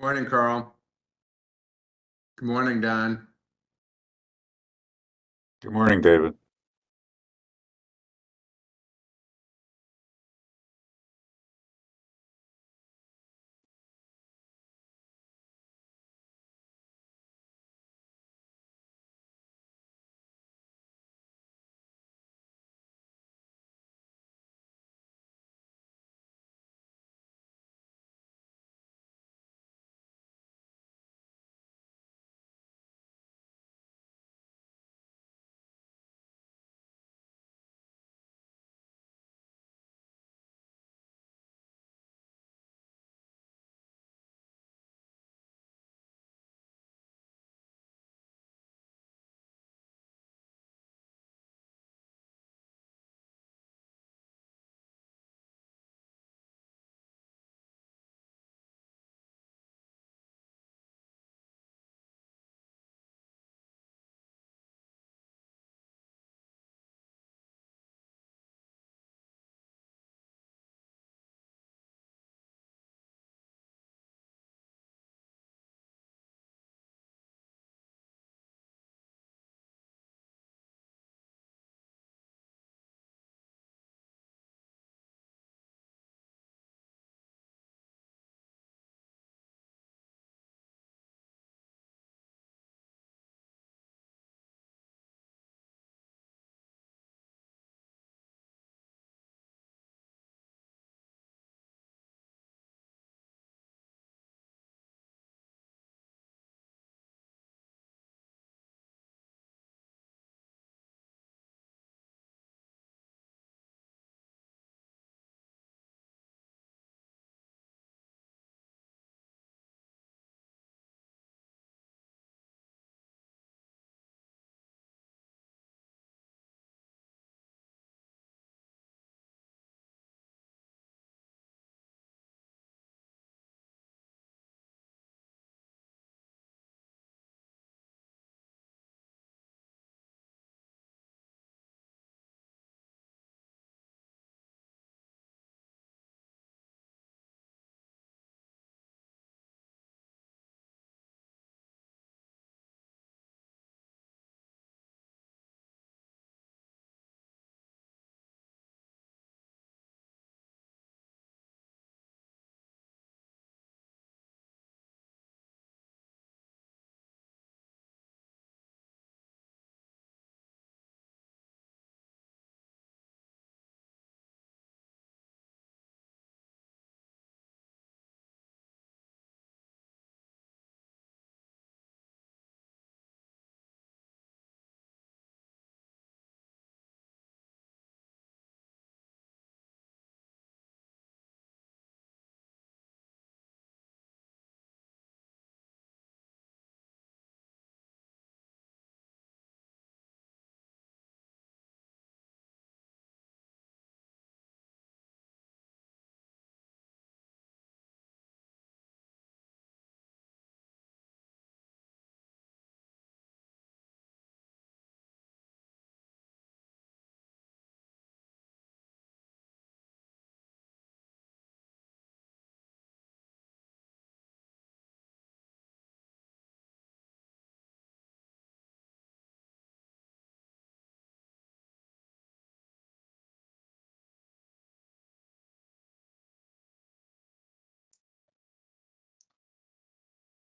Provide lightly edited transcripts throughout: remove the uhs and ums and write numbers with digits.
Morning, Carl. Good morning, Don. Good morning, David.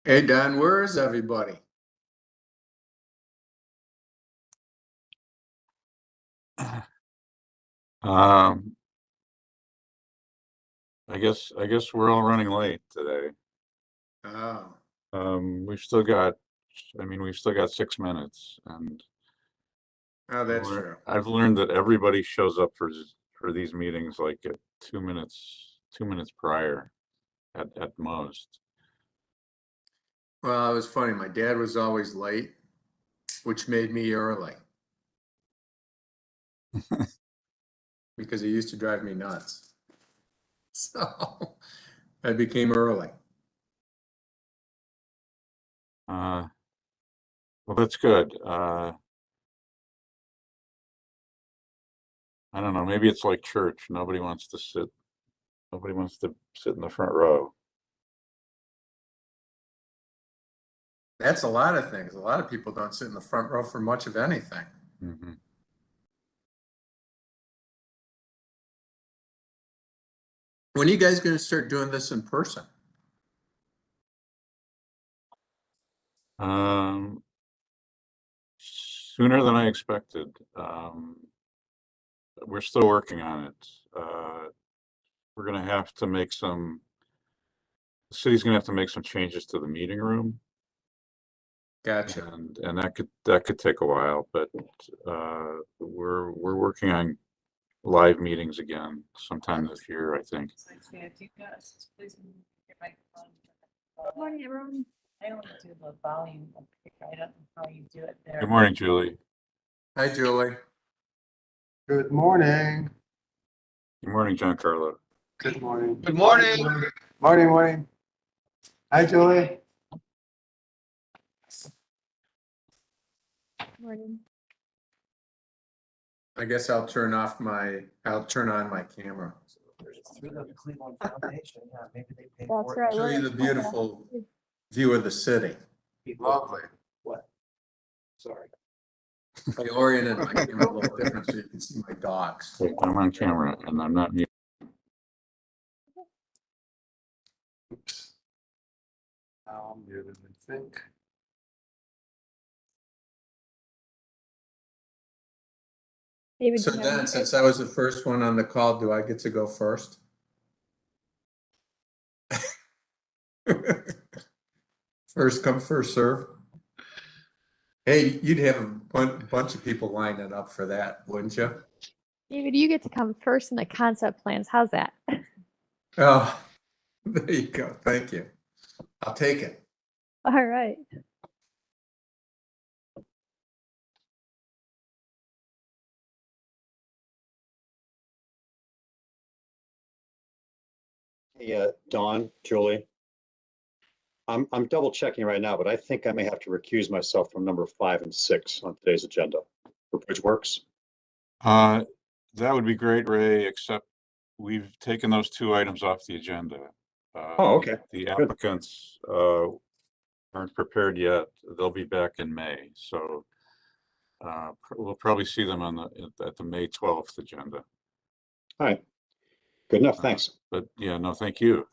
Hey, Don, where is everybody? Um, I guess we're all running late today. Oh, We've still got, we've still got 6 minutes, and oh, that's true. I've learned that everybody shows up for these meetings like at 2 minutes prior at most. Well, it was funny. My dad was always late, which made me early because he used to drive me nuts. So I became early. Uh, well, that's good. I don't know. Maybe it's like church. Nobody wants to sit in the front row. That's a lot of things. A lot of people don't sit in the front row for much of anything. Mhm. When are you guys gonna start doing this in person? Um, Sooner than I expected. We're still working on it. We're gonna have to make the city's gonna have to make some changes to the meeting room, Gotcha. and that could take a while, but we're working on live meetings again sometime this year, I think. Morning, everyone. I don't do the volume up here. I don't know how you do it there. Good morning, Julie. Hi, Julie. Good morning. Good morning, Giancarlo. Good morning. Good morning. Morning, morning. Hi, Julie. Morning. I guess I'll turn on my camera. Through the Cleveland Foundation, yeah, maybe they pay That's for right. it. Show you the beautiful view of the city. Lovely. What? Sorry. I oriented my camera a little different so you can see my dogs. Wait, I'm on camera and I'm not muted. Oops. Now I'm muted, I think. David, So do you have Don, any- since I was the first one on the call, do I get to go first? First come, first serve. Hey, you'd have a bunch of people lining up for that, wouldn't you? David, you get to come first in the concept plans. How's that? Oh, there you go. Thank you. I'll take it. All right. Yeah, Dawn, Julie. I'm double checking right now, but I think I may have to recuse myself from number 5 and 6 on today's agenda for Bridgeworks. That would be great, Ray, except we've taken those two items off the agenda. Oh, okay. The Good. applicants aren't prepared yet. They'll be back in May, so we'll probably see them at the May 12th agenda. All right. Good enough. Thanks. But yeah, no, thank you.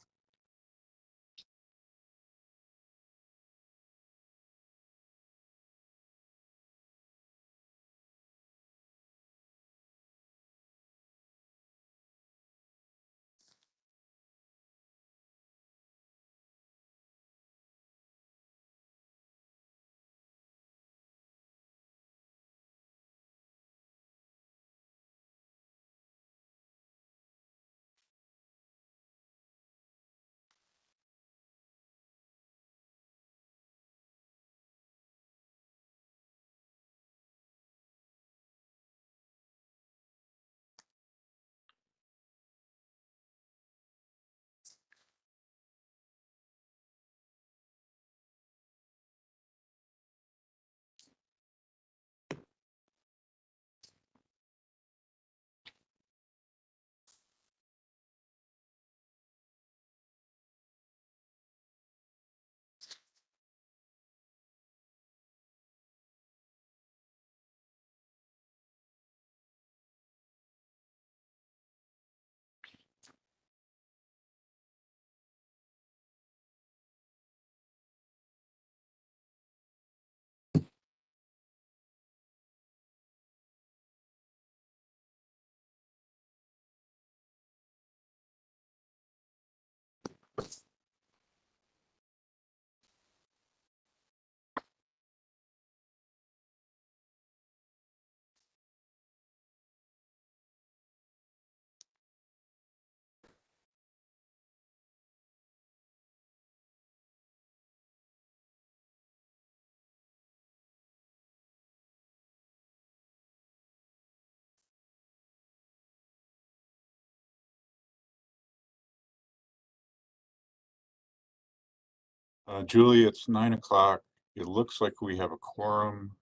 Julie, it's 9 o'clock. It looks like we have a quorum.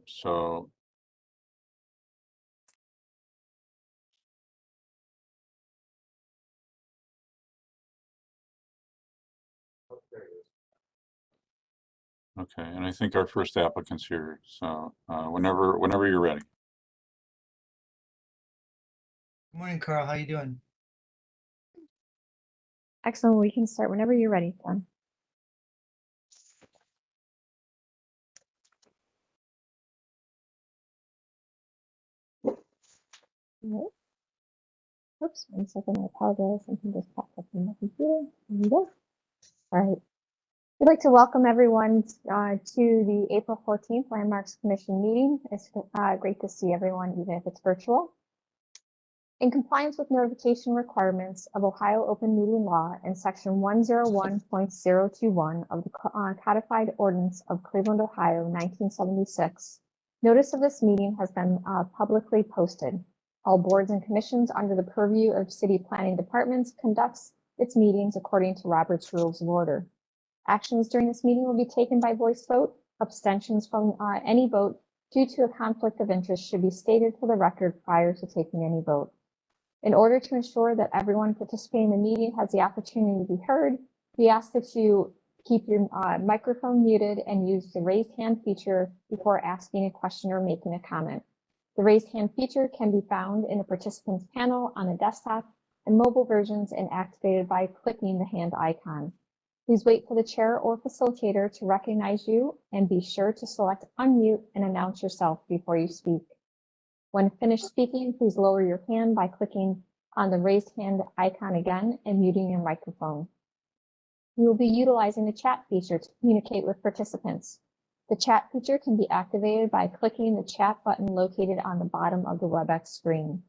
So Okay, and I think our first applicant's here, so whenever you're ready. Good morning, Carl. How you doing? Excellent. We can start whenever you're ready, John. Alright. Oops, 1 second. I apologize. Something just popped up on my computer. There we go. All right. We'd like to welcome everyone to the April 14th Landmarks Commission meeting. It's great to see everyone, even if it's virtual. In compliance with notification requirements of Ohio Open Meeting Law and Section 101.021 of the Codified Ordinance of Cleveland, Ohio, 1976, notice of this meeting has been publicly posted. All boards and commissions under the purview of city planning departments conducts its meetings according to Robert's Rules of Order. Actions during this meeting will be taken by voice vote. Abstentions from any vote due to a conflict of interest should be stated for the record prior to taking any vote. In order to ensure that everyone participating in the meeting has the opportunity to be heard, we ask that you keep your microphone muted and use the raised hand feature before asking a question or making a comment. The raised hand feature can be found in the participants panel on the desktop and mobile versions and activated by clicking the hand icon. Please wait for the chair or facilitator to recognize you and be sure to select unmute and announce yourself before you speak. When finished speaking, please lower your hand by clicking on the raised hand icon again and muting your microphone. We will be utilizing the chat feature to communicate with participants. The chat feature can be activated by clicking the chat button located on the bottom of the WebEx screen.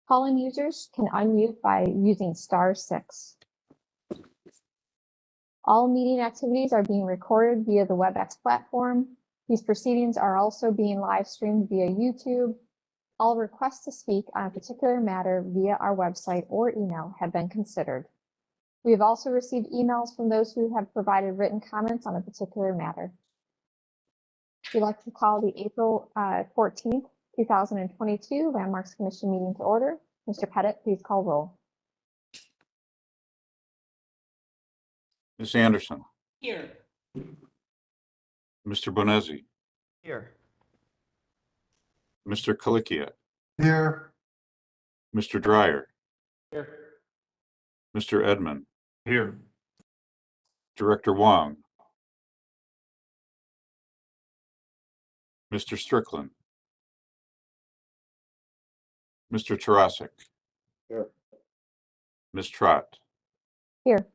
Call-in users can unmute by using *6. All meeting activities are being recorded via the WebEx platform. These proceedings are also being live streamed via YouTube. All requests to speak on a particular matter via our website or email have been considered. We have also received emails from those who have provided written comments on a particular matter. We'd like to call the April 14th, 2022 Landmarks Commission meeting to order. Mr. Pettit, please call roll. Ms. Anderson, Here. Mr. Bonezzi, Here. Mr. Kalikia, Here. Mr. Dryer, Here. Mr. Edmond. Here. Director Wong. Mr. Strickland. Mr. Tarasik. Here. Ms. Trott. Here.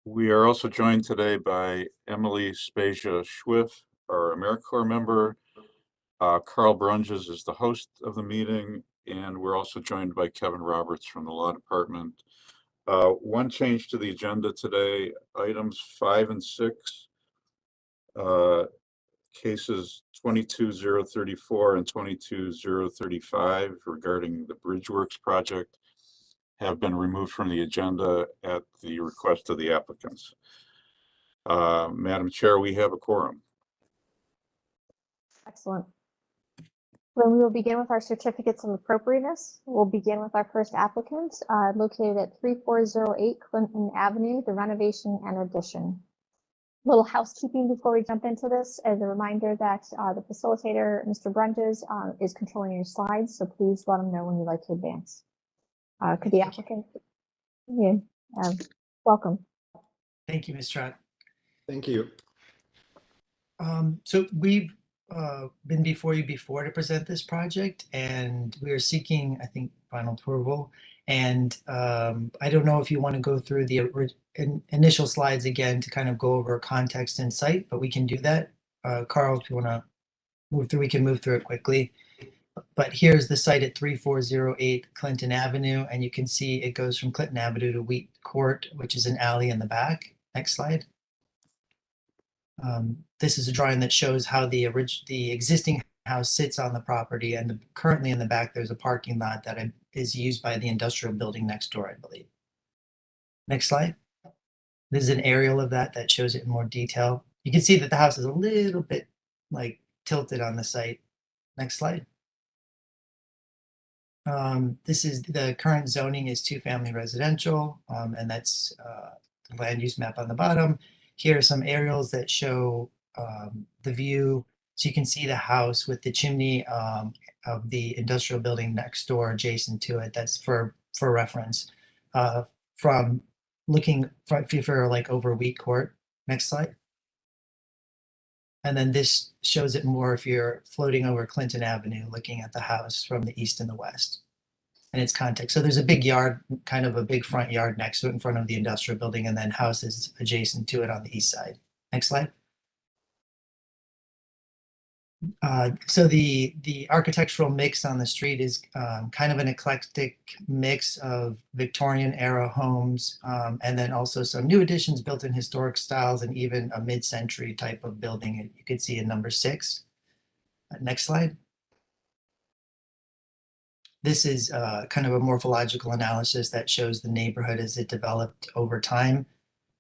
We are also joined today by Emily Spezia Schwiff, our AmeriCorps member. Carl Brunges is the host of the meeting, and we're also joined by Kevin Roberts from the Law Department. One change to the agenda today, items 5 and 6, cases 22-034 and 22-035 regarding the Bridgeworks project have been removed from the agenda at the request of the applicants. Madam Chair, we have a quorum. Excellent. Then we will begin with our certificates of appropriateness. We'll begin with our first applicant, located at 3408 Clinton Avenue, the renovation and addition. Little housekeeping before we jump into this, as a reminder that the facilitator, Mr. Brunges, is controlling your slides, so please let him know when you'd like to advance. Could the applicant, welcome. Thank you, Ms. Trott. Thank you. So we've been before you before to present this project, and we are seeking, I think, final approval. And I don't know if you want to go through the initial slides again to kind of go over context and site, but we can do that. Carl, if you want to move through, we can move through it quickly. But here's the site at 3408 Clinton Avenue, and you can see it goes from Clinton Avenue to Wheat Court, which is an alley in the back. Next slide. This is a drawing that shows how the existing house sits on the property, and currently in the back there's a parking lot that is used by the industrial building next door, I believe. Next slide. This is an aerial of that shows it in more detail. You can see that the house is a little bit like tilted on the site. Next slide. This is the current zoning is 2-family residential, and that's the land use map on the bottom. here are some aerials that show the view. So you can see the house with the chimney of the industrial building next door adjacent to it. That's for reference. From looking for like over Wheat Court. Next slide. And then this shows it more if you're floating over Clinton Avenue, looking at the house from the east and the west and its context. So there's a big yard, kind of a big front yard next to it in front of the industrial building, and then houses adjacent to it on the east side. Next slide. So the architectural mix on the street is kind of an eclectic mix of Victorian era homes, and then also some new additions built in historic styles and even a mid-century type of building. You could see in number 6. Next slide. This is kind of a morphological analysis that shows the neighborhood as it developed over time.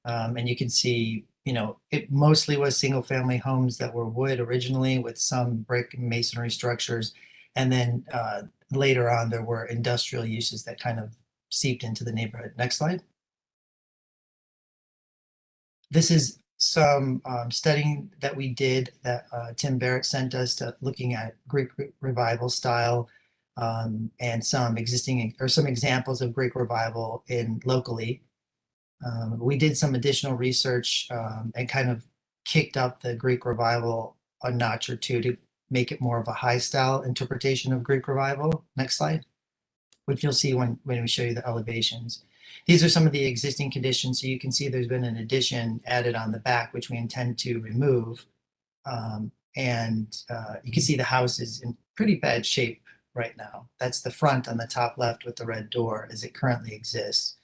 And you can see, you know, it mostly was single family homes that were wood originally with some brick and masonry structures. And then later on, there were industrial uses that kind of seeped into the neighborhood. Next slide. This is some studying that we did that Tim Barrett sent us to looking at Greek Revival style and some existing or some examples of Greek Revival in locally. We did some additional research and kind of kicked up the Greek Revival a notch or two to make it more of a high style interpretation of Greek Revival. Next slide, which you'll see when we show you the elevations. These are some of the existing conditions. So you can see there's been an addition added on the back, which we intend to remove. You can see the house is in pretty bad shape right now. That's the front on the top left with the red door as it currently exists.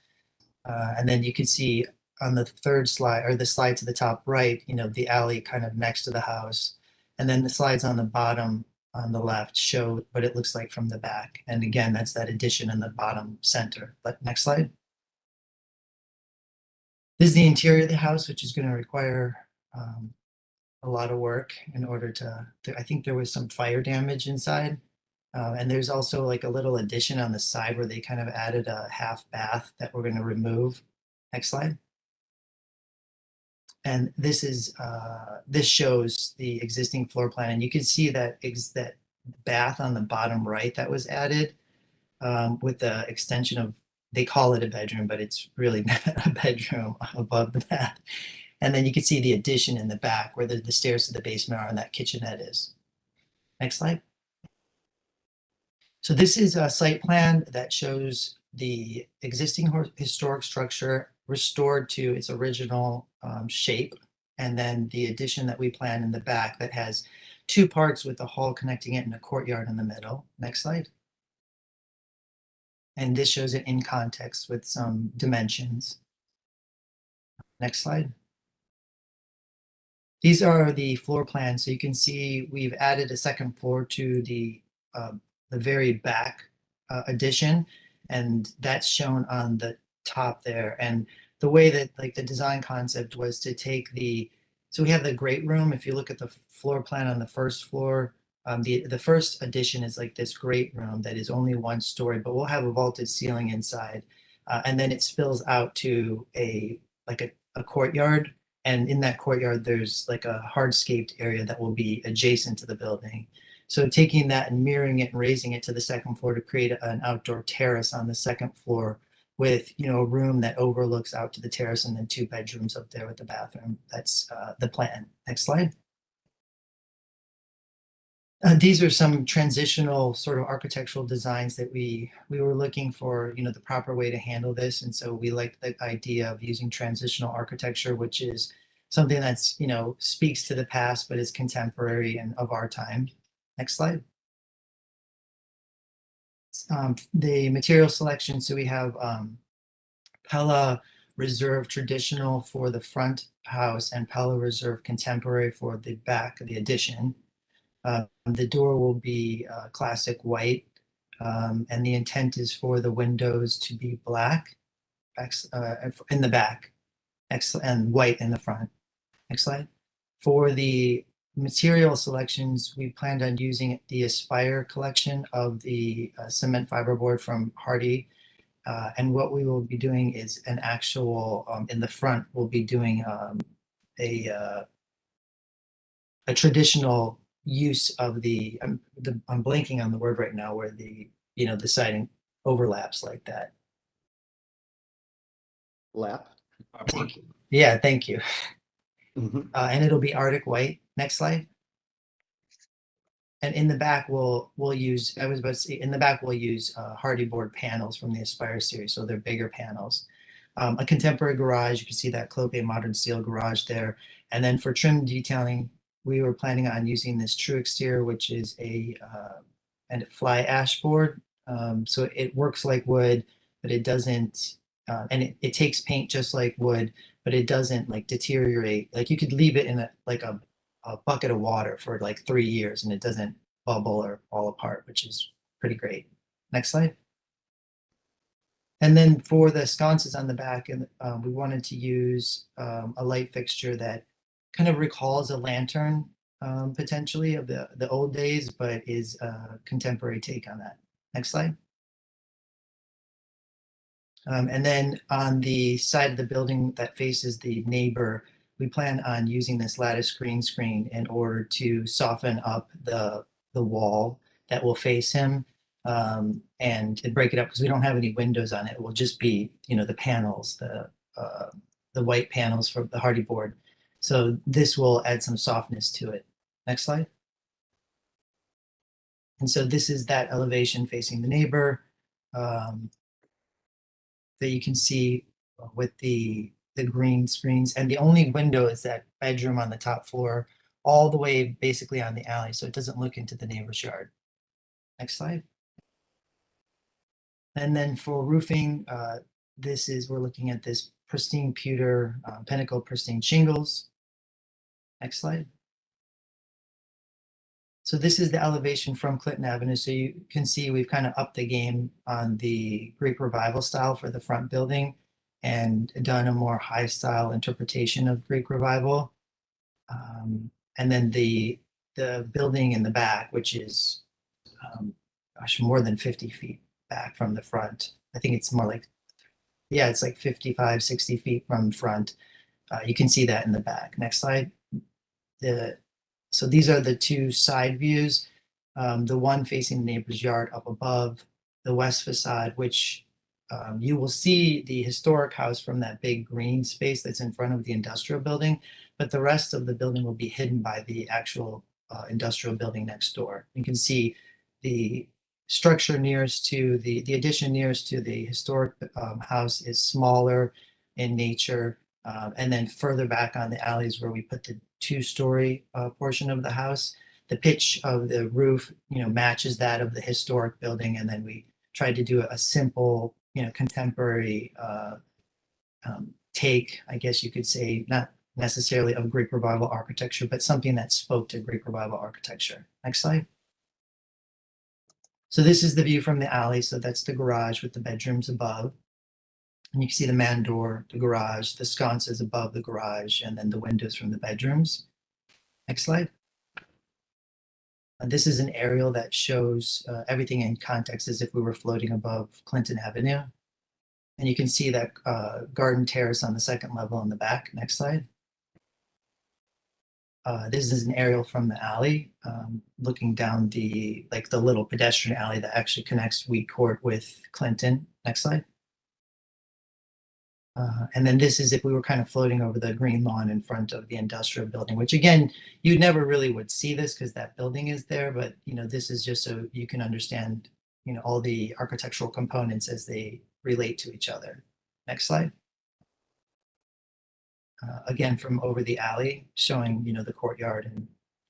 And then you can see on the third slide or the slide to the top right, you know, the alley kind of next to the house. And then the slides on the bottom on the left show what it looks like from the back. And again, that's that addition in the bottom center. But next slide. This is the interior of the house, which is going to require a lot of work in order to I think there was some fire damage inside. And there's also like a little addition on the side where they kind of added a half bath that we're going to remove. Next slide. And this is this shows the existing floor plan, and you can see that that bath on the bottom right that was added with the extension of, they call it a bedroom, but it's really not a bedroom above the bath. And then you can see the addition in the back where the stairs to the basement are and that kitchenette is. Next slide. So this is a site plan that shows the existing historic structure restored to its original shape, and then the addition that we plan in the back that has 2 parts with a hall connecting it and a courtyard in the middle. Next slide. And this shows it in context with some dimensions. Next slide. These are the floor plans. So you can see we've added a second floor to the very back addition, and that's shown on the top there. And the way that like the design concept was to take so we have the great room. If you look at the floor plan on the first floor, the first addition is like this great room that is only 1 story, but we'll have a vaulted ceiling inside. And then it spills out to a courtyard. And in that courtyard, there's like a hardscaped area that will be adjacent to the building. So taking that and mirroring it and raising it to the second floor to create an outdoor terrace on the second floor with, you know, a room that overlooks out to the terrace and then 2 bedrooms up there with the bathroom. That's the plan. Next slide. These are some transitional sort of architectural designs that we were looking for, you know, the proper way to handle this. And so we like the idea of using transitional architecture, which is something that's, you know, speaks to the past, but is contemporary and of our time. Next slide. The material selection. So we have Pella Reserve traditional for the front house and Pella Reserve contemporary for the back of the addition. The door will be classic white, and the intent is for the windows to be black in the back and white in the front. Next slide. For the material selections, we planned on using the Aspire collection of the cement fiberboard from Hardie. And what we will be doing is an actual, in the front, we'll be doing a traditional use of I'm blanking on the word right now where the siding overlaps like that. Lap. Thank you. Yeah, thank you. Mhm. And it'll be Arctic white. Next slide. And in the back, we'll use, I was about to say, in the back, we'll use hardy board panels from the Aspire series. So they're bigger panels. A contemporary garage, you can see that Clopay modern steel garage there. And then for trim detailing, we were planning on using this True Exterior, which is a fly ash board. So it works like wood, but it doesn't, and it takes paint just like wood, but it doesn't like deteriorate. Like you could leave it in a bucket of water for like 3 years and it doesn't bubble or fall apart, which is pretty great. Next slide. And then for the sconces on the back, and we wanted to use a light fixture that kind of recalls a lantern potentially of the old days, but is a contemporary take on that. Next slide. And then on the side of the building that faces the neighbor, we plan on using this lattice green screen in order to soften up the wall that will face him and break it up because we don't have any windows on it. It will just be, the panels, the white panels from the hardy board. So this will add some softness to it. Next slide. And so this is that elevation facing the neighbor that you can see with the green screens. And the only window is that bedroom on the top floor, all the way basically on the alley. So it doesn't look into the neighbor's yard. Next slide. And then for roofing, we're looking at this pristine pewter, Pinnacle pristine shingles. Next slide. So this is the elevation from Clinton Avenue. So you can see we've kind of upped the game on the Greek Revival style for the front building and done a more high style interpretation of Greek Revival. And then the building in the back, which is more than 50 feet back from the front. I think it's more like, yeah, it's like 55, 60 feet from front. You can see that in the back. Next slide. So these are the two side views. The one facing the neighbor's yard up above, the west facade, which you will see the historic house from that big green space that's in front of the industrial building, but the rest of the building will be hidden by the actual industrial building next door. You can see the structure nearest to the addition nearest to the historic house is smaller in nature. And then further back on the alleys where we put the two-story portion of the house, the pitch of the roof, matches that of the historic building. And then we tried to do a simple, contemporary take, I guess you could say, not necessarily of Greek Revival architecture, but something that spoke to Greek Revival architecture. Next slide. So this is the view from the alley. So that's the garage with the bedrooms above. And you can see the man door, the garage, the sconces above the garage, and then the windows from the bedrooms. Next slide. This is an aerial that shows everything in context as if we were floating above Clinton Avenue. And you can see that garden terrace on the second level in the back. Next slide. This is an aerial from the alley, looking down the little pedestrian alley that actually connects Wheat Court with Clinton. Next slide. And then this is if we were kind of floating over the green lawn in front of the industrial building, which again, you never really would see this because that building is there, but this is just so you can understand, all the architectural components as they relate to each other. Next slide. Again, from over the alley, showing, the courtyard and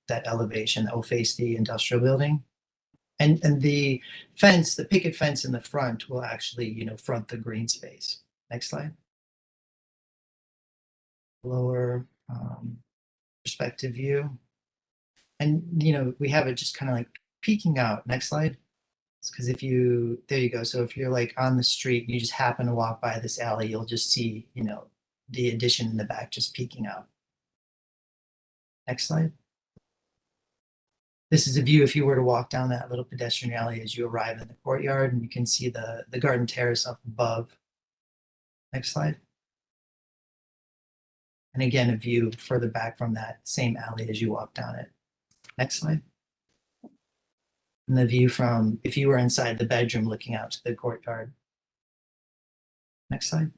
that elevation that will face the industrial building. And the fence, the picket fence in the front will actually, front the green space. Next slide. Lower perspective view. And, we have it just kind of like peeking out. Next slide. Because there you go. So if you're like on the street, you just happen to walk by this alley, you'll just see, the addition in the back just peeking out. Next slide. This is a view if you were to walk down that little pedestrian alley as you arrive in the courtyard, and you can see the garden terrace up above. Next slide. And again, a view further back from that same alley as you walk down it. Next slide. And the view from, if you were inside the bedroom looking out to the courtyard. Next slide.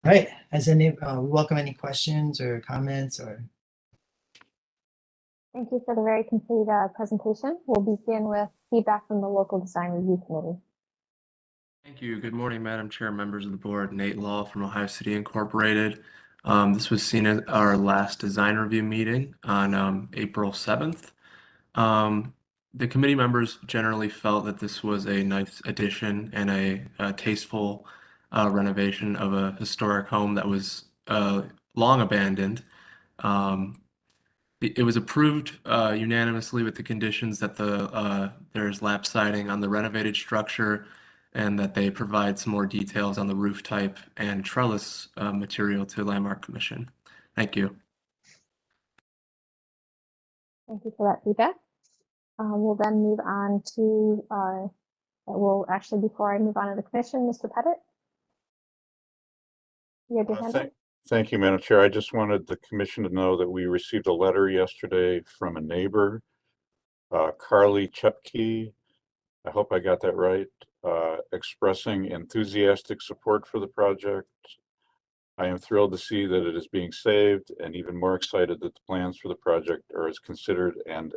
All right, we welcome any questions or comments or. Thank you for the very complete presentation. We'll begin with feedback from the local design review committee. Thank you. Good morning, Madam Chair, members of the board. Nate Law from Ohio City Incorporated. This was seen at our last design review meeting on April 7th. The committee members generally felt that this was a nice addition and a tasteful renovation of a historic home that was long abandoned. It was approved unanimously with the conditions that there's lap siding on the renovated structure and that they provide some more details on the roof type and trellis material to Landmark Commission. Thank you. Thank you for that feedback. We'll then move on to, before I move on to the commission, Mr. Pettit. You have your hand up? Thank you, Madam Chair. I just wanted the commission to know that we received a letter yesterday from a neighbor, Carly Chepke. I hope I got that right, expressing enthusiastic support for the project. I am thrilled to see that it is being saved and even more excited that the plans for the project are as considered and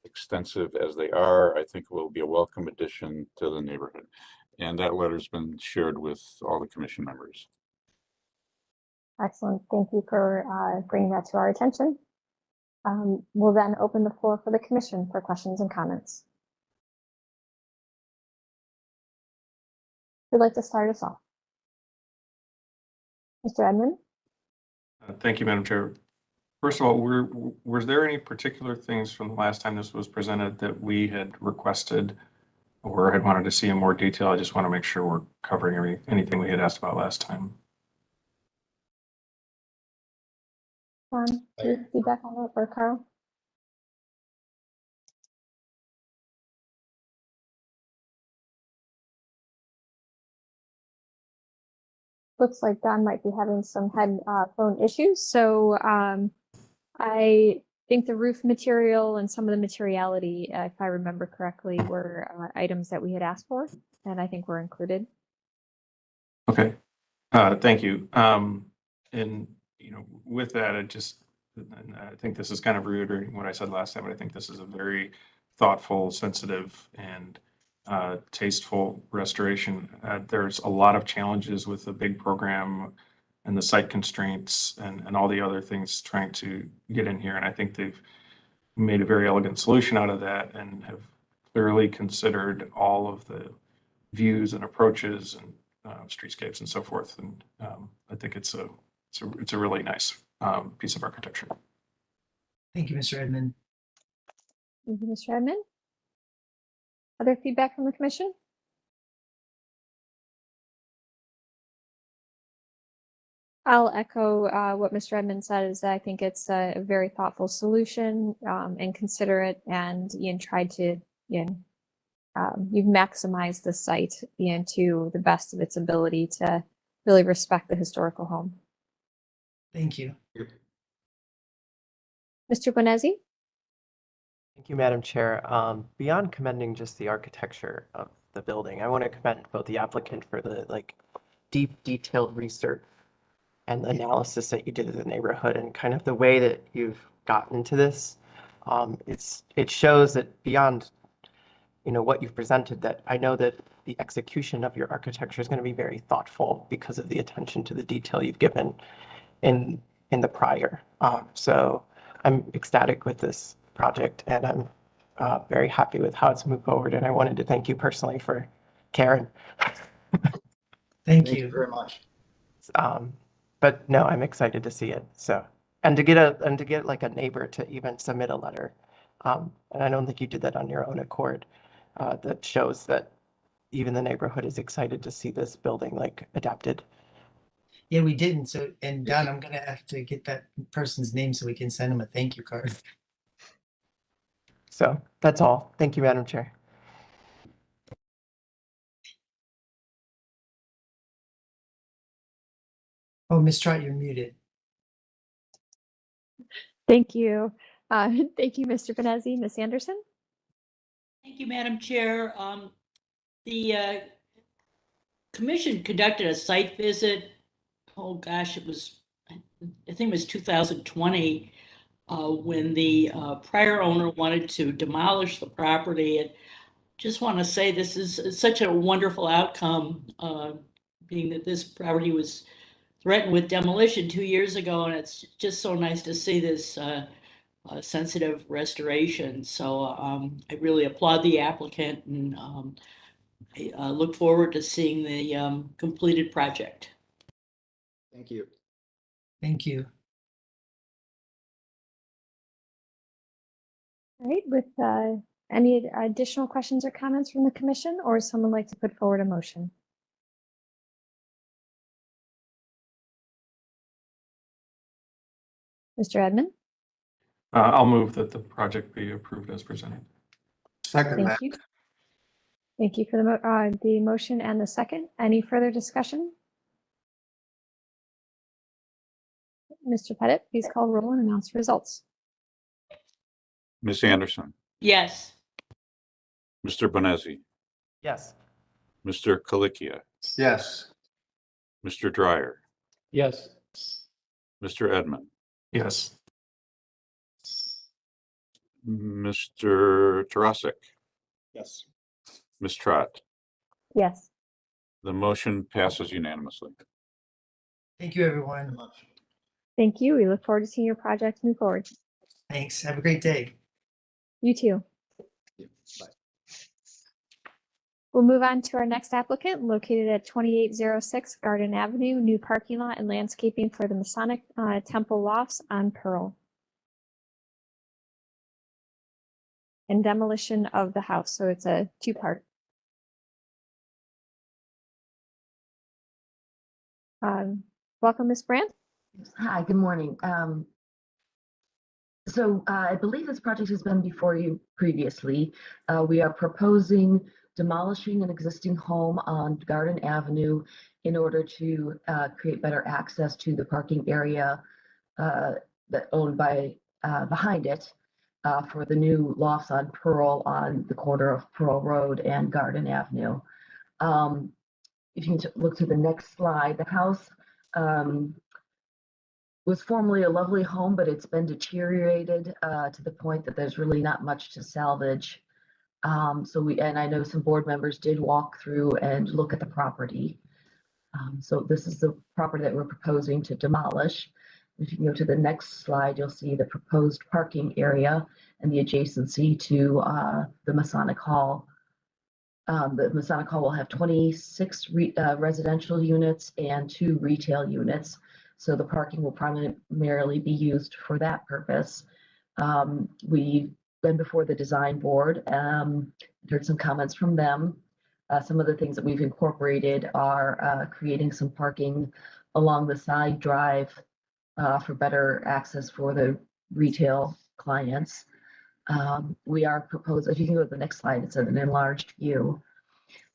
extensive as they are. I think it will be a welcome addition to the neighborhood. And that letter's been shared with all the commission members. Excellent. Thank you for bringing that to our attention. We'll then open the floor for the commission for questions and comments. Who'd like to start us off? Mr. Edmund? Thank you, Madam Chair. First of all, was there any particular things from the last time this was presented that we had requested or had wanted to see in more detail? I just want to make sure we're covering anything we had asked about last time. Do you have feedback on that for Carl? Looks like Don might be having some headphone issues. So I think the roof material and some of the materiality, if I remember correctly, were items that we had asked for, and I think were included. Okay, thank you. And with that, I think this is kind of reiterating what I said last time, but I think this is a very thoughtful, sensitive, and tasteful restoration. There's a lot of challenges with the big program and the site constraints and all the other things trying to get in here. And I think they've made a very elegant solution out of that and have clearly considered all of the views and approaches and streetscapes and so forth. And I think it's a really nice piece of architecture. Thank you, Mr. Edmund. Thank you, Mr. Edmund. Other feedback from the commission? I'll echo what Mr. Edmund said, is that I think it's a very thoughtful solution and considerate, and Ian tried to, you've maximized the site to the best of its ability to really respect the historical home. Thank you. Mr. Bonezzi? Thank you, Madam Chair. Beyond commending just the architecture of the building, I want to commend both the applicant for the deep, detailed research and the analysis that you did of the neighborhood and kind of the way that you've gotten to this. It shows that beyond what you've presented, that I know that the execution of your architecture is going to be very thoughtful because of the attention to the detail you've given in the prior. So I'm ecstatic with this project, and I'm very happy with how it's moved forward. And I wanted to thank you personally for Karen. Thank you very much. But no, I'm excited to see it. So, and to get like a neighbor to even submit a letter, and I don't think you did that on your own accord. That shows that even the neighborhood is excited to see this building adapted. Yeah, we didn't. So, and Don, I'm gonna have to get that person's name so we can send him a thank you card. So that's all. Thank you, Madam Chair. Oh, Ms. Trot, you're muted. Thank you. Thank you, Mr. Benesi. Ms. Anderson? Thank you, Madam Chair. The commission conducted a site visit. Oh gosh, I think it was 2020, when the prior owner wanted to demolish the property. And just want to say this is such a wonderful outcome, being that this property was threatened with demolition 2 years ago, and it's just so nice to see this sensitive restoration. So I really applaud the applicant, and I look forward to seeing the completed project. Thank you. Thank you. All right, with any additional questions or comments from the commission, or would someone like to put forward a motion? Mr. Edmond? I'll move that the project be approved as presented. Second Thank that. you. Thank you for the motion and the second. Any further discussion? Mr. Pettit, please call roll and announce results. Ms. Anderson, Yes. Mr. Benesi, Yes. Mr. Kalikia, Yes. Mr. Dryer, Yes. Mr. Edmond, Yes. Mr. Tarasik, Yes. Ms. Trot. Yes. The motion passes unanimously. Thank you, everyone. Thank you. We look forward to seeing your project move forward. Thanks. Have a great day. You too. Bye. We'll move on to our next applicant located at 2806 Garden Avenue, new parking lot and landscaping for the Masonic Temple Lofts on Pearl. And demolition of the house. So it's a two-part. Welcome, Ms. Brandt. Hi, good morning. I believe this project has been before you previously. We are proposing demolishing an existing home on Garden Avenue in order to create better access to the parking area that owned by behind it for the new lofts on Pearl on the corner of Pearl Road and Garden Avenue. If you can look to the next slide, the house was formerly a lovely home, but it's been deteriorated to the point that there's really not much to salvage. And I know some board members did walk through and look at the property. So this is the property that we're proposing to demolish. If you can go to the next slide, you'll see the proposed parking area and the adjacency to the Masonic Hall. The Masonic Hall will have 26 residential units and 2 retail units. So the parking will primarily be used for that purpose. We've been before the design board, heard some comments from them. Some of the things that we've incorporated are creating some parking along the side drive for better access for the retail clients. We are proposing, if you can go to the next slide, it's an enlarged view.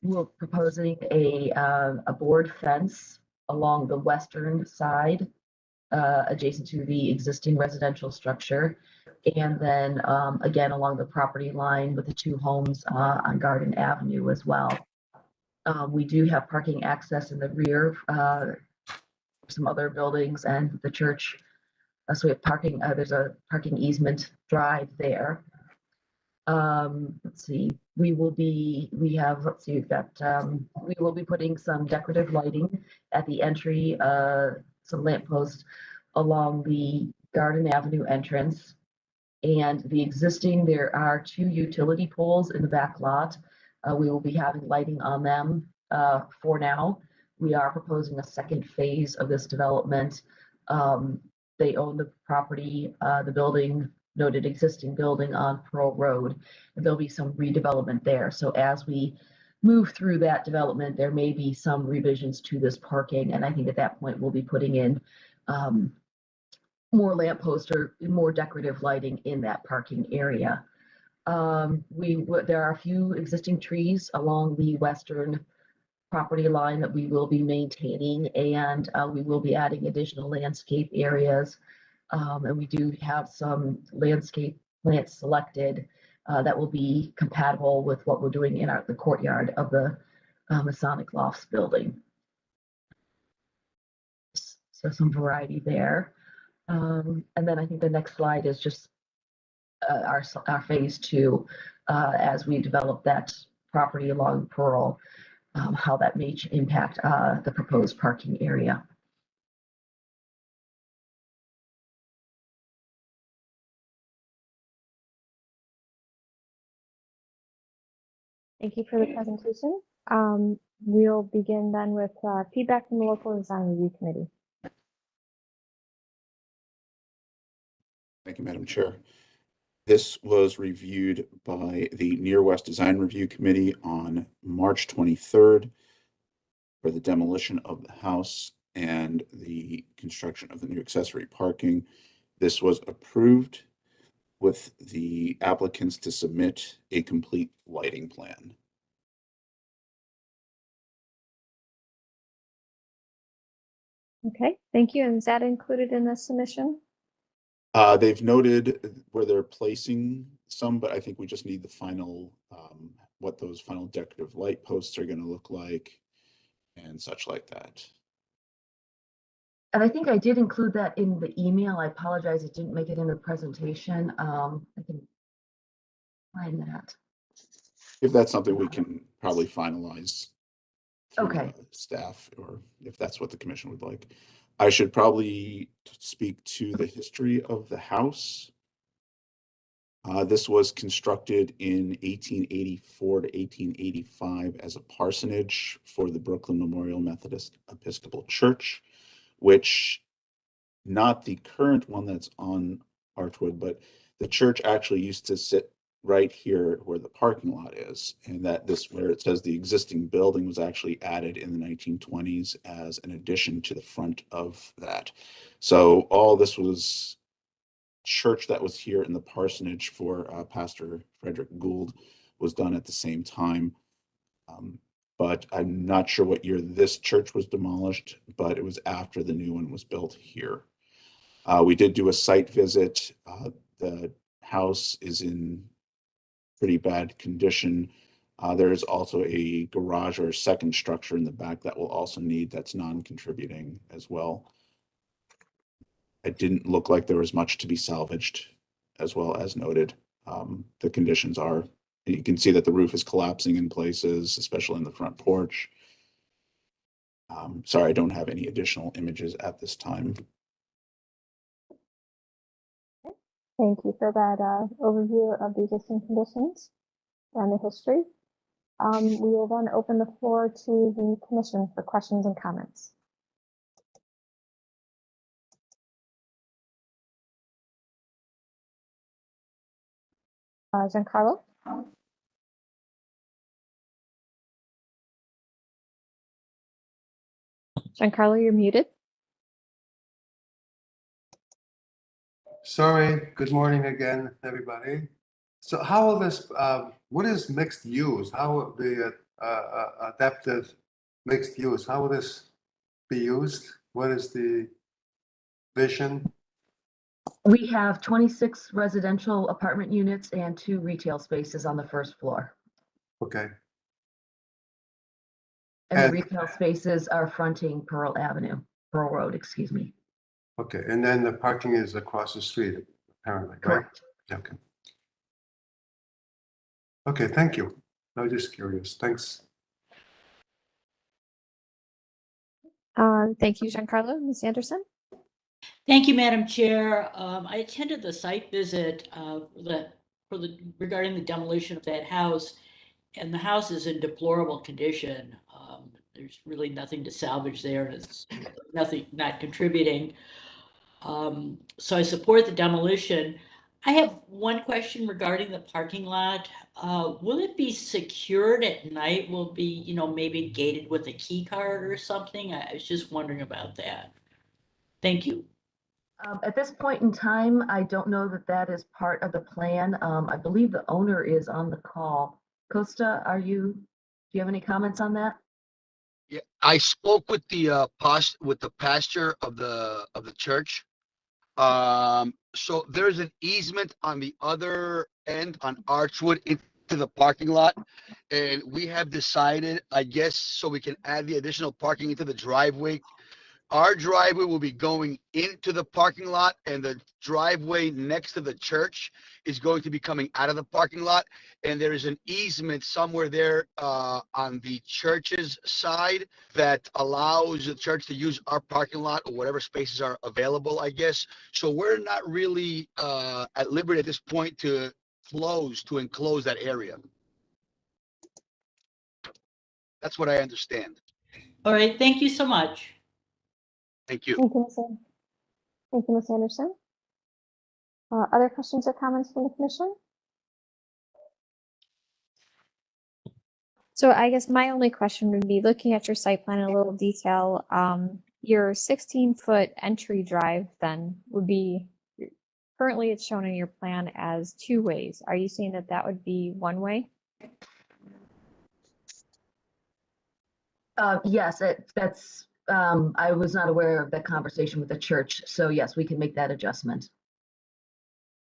We're proposing a board fence along the western side, adjacent to the existing residential structure. And then again, along the property line with the 2 homes on Garden Avenue as well. We do have parking access in the rear, some other buildings and the church. So we have parking, there's a parking easement drive there. Let's see, we will be putting some decorative lighting at the entry, some lampposts along the Garden Avenue entrance. And the existing, there are 2 utility poles in the back lot. We will be having lighting on them for now. We are proposing a second phase of this development. They own the property, the building, noted existing building on Pearl Road, and there'll be some redevelopment there. So as we move through that development, there may be some revisions to this parking, and I think at that point we'll be putting in more lampposts or more decorative lighting in that parking area. There are a few existing trees along the western property line that we will be maintaining, and we will be adding additional landscape areas. And we do have some landscape plants selected that will be compatible with what we're doing in the courtyard of the Masonic Lofts building. So some variety there. And then I think the next slide is just our phase 2 as we develop that property along Pearl, how that may impact the proposed parking area. Thank you for the presentation. We'll begin then with feedback from the local design review committee. Thank you, Madam Chair. This was reviewed by the Near West Design Review Committee on March 23rd for the demolition of the house and the construction of the new accessory parking. This was approved with the applicants to submit a complete lighting plan. Okay, thank you. And is that included in the submission? They've noted where they're placing some, but I think we just need the final, what those final decorative light posts are going to look like and such like that. And I think I did include that in the email. I apologize, it didn't make it in the presentation. I can find that. If that's something we can probably finalize through, Okay. staff, or if that's what the commission would like. I should probably speak to the history of the house. This was constructed in 1884 to 1885 as a parsonage for the Brooklyn Memorial Methodist Episcopal Church, which, not the current one that's on Archwood, but the church actually used to sit right here where the parking lot is, and that this, where it says the existing building, was actually added in the 1920s as an addition to the front of that. So all this was church that was here in the parsonage for Pastor Frederick Gould was done at the same time. But I'm not sure what year this church was demolished, but it was after the new one was built here. We did do a site visit. The house is in pretty bad condition. There is also a garage or a second structure in the back that will also need, that's non-contributing as well. It didn't look like there was much to be salvaged, as well as noted. The conditions are, you can see that the roof is collapsing in places, especially in the front porch. Sorry, I don't have any additional images at this time. Thank you for that overview of the existing conditions and the history. We will then open the floor to the commission for questions and comments. Giancarlo? Giancarlo, you're muted. Sorry, good morning again, everybody. So how will this, what is mixed use? How will the adaptive mixed use, how will this be used? What is the vision? We have 26 residential apartment units and 2 retail spaces on the first floor. Okay, And the And- retail spaces are fronting Pearl Road, excuse me. okay, and then the parking is across the street, apparently, right? Correct. Okay. Okay, thank you. I was just curious. Thanks. Thank you, Giancarlo. Ms. Anderson? Thank you, Madam Chair. I attended the site visit regarding the demolition of that house, and the house is in deplorable condition. There's really nothing to salvage there, and it's not contributing. So I support the demolition. I have one question regarding the parking lot. Will it be secured at night? Will it be, maybe gated with a key card or something? I was just wondering about that. Thank you. At this point in time, I don't know that that is part of the plan. I believe the owner is on the call. Costa, do you have any comments on that? Yeah, I spoke with the pastor of the church. So there's an easement on the other end on Archwood into the parking lot. And we have decided, I guess, so we can add the additional parking into the driveway. Our driveway will be going into the parking lot, and the driveway next to the church is going to be coming out of the parking lot. And there is an easement somewhere there on the church's side that allows the church to use our parking lot or whatever spaces are available, I guess. So we're not really at liberty at this point to enclose that area. That's what I understand. All right, thank you so much. Thank you. Thank you, Thank you, Ms. Anderson. Other questions or comments from the commission? So I guess my only question would be, looking at your site plan in a little detail, your 16-foot entry drive then would be, currently it's shown in your plan as 2 ways. Are you saying that that would be 1 way? Yes, that's, I was not aware of that conversation with the church. So yes, we can make that adjustment.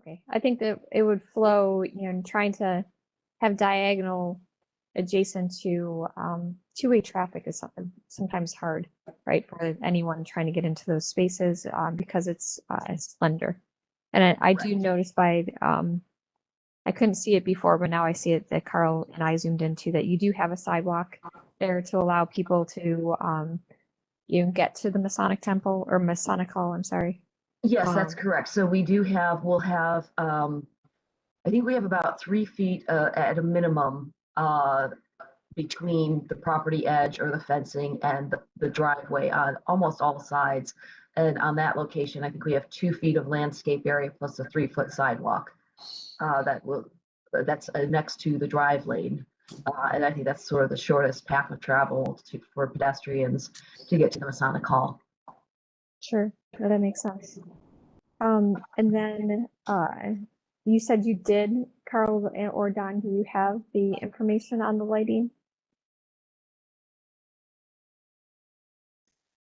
Okay, I think that it would flow, trying to have diagonal adjacent to 2-way traffic is sometimes hard, right, for anyone trying to get into those spaces because it's slender. And I do notice I couldn't see it before, but now I see it that Carl and I zoomed into, that you do have a sidewalk there to allow people to get to the Masonic Temple or Masonic Hall, I'm sorry. Yes, that's correct. So we'll have, I think we have about 3 feet at a minimum between the property edge or the fencing and the driveway on almost all sides. And on that location, I think we have 2 feet of landscape area plus a 3-foot sidewalk that's next to the drive lane. And I think that's sort of the shortest path of travel for pedestrians to get to the Masonic Hall. Sure, no, that makes sense. And then you said you did, Carl or Don, do you have the information on the lighting?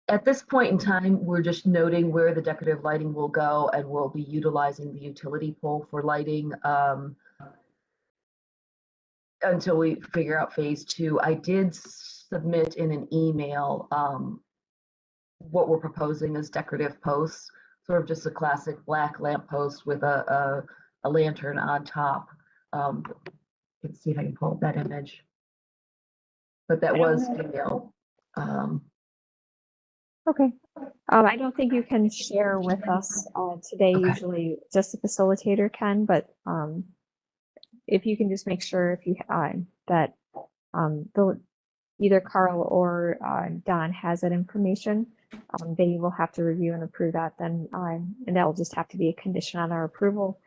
At this point in time, we're just noting where the decorative lighting will go, and we'll be utilizing the utility pole for lighting until we figure out phase 2. I did submit in an email what we're proposing as decorative posts, sort of just a classic black lamp post with a lantern on top. Let's see if I can pull up that image. But that was emailed. Okay. I don't think you can share with us today. Okay. Usually just the facilitator can, but if you can just make sure if you that either Carl or Don has that information, they will have to review and approve that then, and that will just have to be a condition on our approval.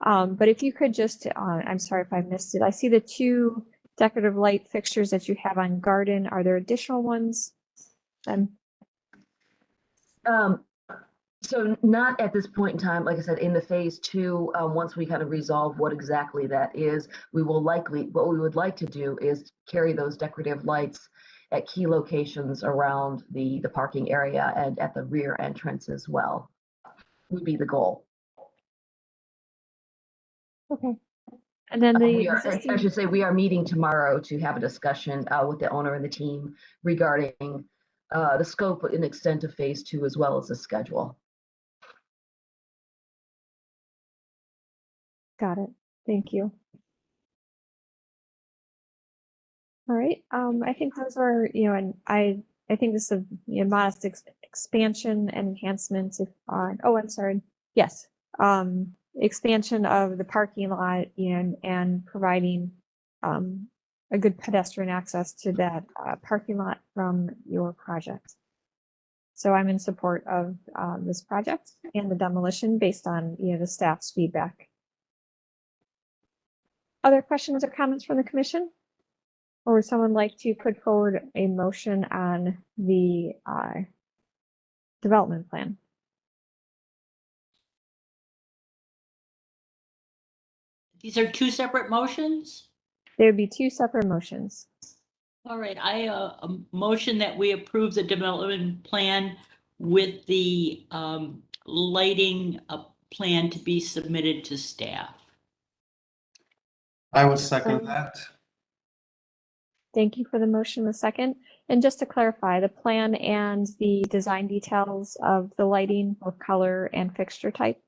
But if you could just, I'm sorry if I missed it. I see the 2 decorative light fixtures that you have on Garden. Are there additional ones? So not at this point in time. Like I said, in the phase 2, once we kind of resolve what exactly that is, what we would like to do is carry those decorative lights at key locations around the parking area and at the rear entrance as well, would be the goal. Okay. And then I should say, we are meeting tomorrow to have a discussion with the owner and the team regarding the scope and extent of phase 2 as well as the schedule. Got it. Thank you. All right. I think those are, and I think this is a modest expansion and enhancements. I'm sorry. Yes. Expansion of the parking lot and providing a good pedestrian access to that parking lot from your project. So I'm in support of this project and the demolition based on the staff's feedback. Other questions or comments from the commission? Or would someone like to put forward a motion on the development plan? These are 2 separate motions? There would be 2 separate motions. All right, a motion that we approve the development plan with the lighting plan to be submitted to staff. I would second that. Thank you for the motion, the second. And just to clarify, the plan and the design details of the lighting, both color and fixture type.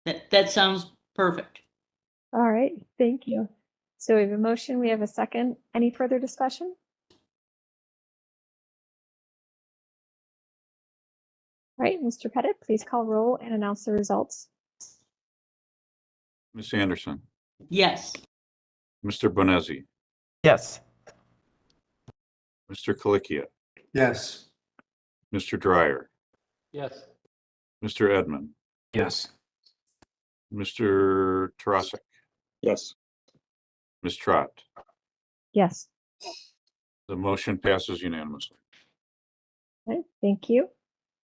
That sounds perfect. All right, thank you. So we have a motion, we have a second. Any further discussion? All right, Mr. Pettit, please call roll and announce the results. Ms. Anderson, Yes. Mr. Bonezzi, Yes. Mr. Colicchia, Yes. Mr. Dryer, Yes. Mr. Edmond, Yes. Mr. Tarasek, Yes. Ms. Trot. Yes. The motion passes unanimously. Okay, thank you.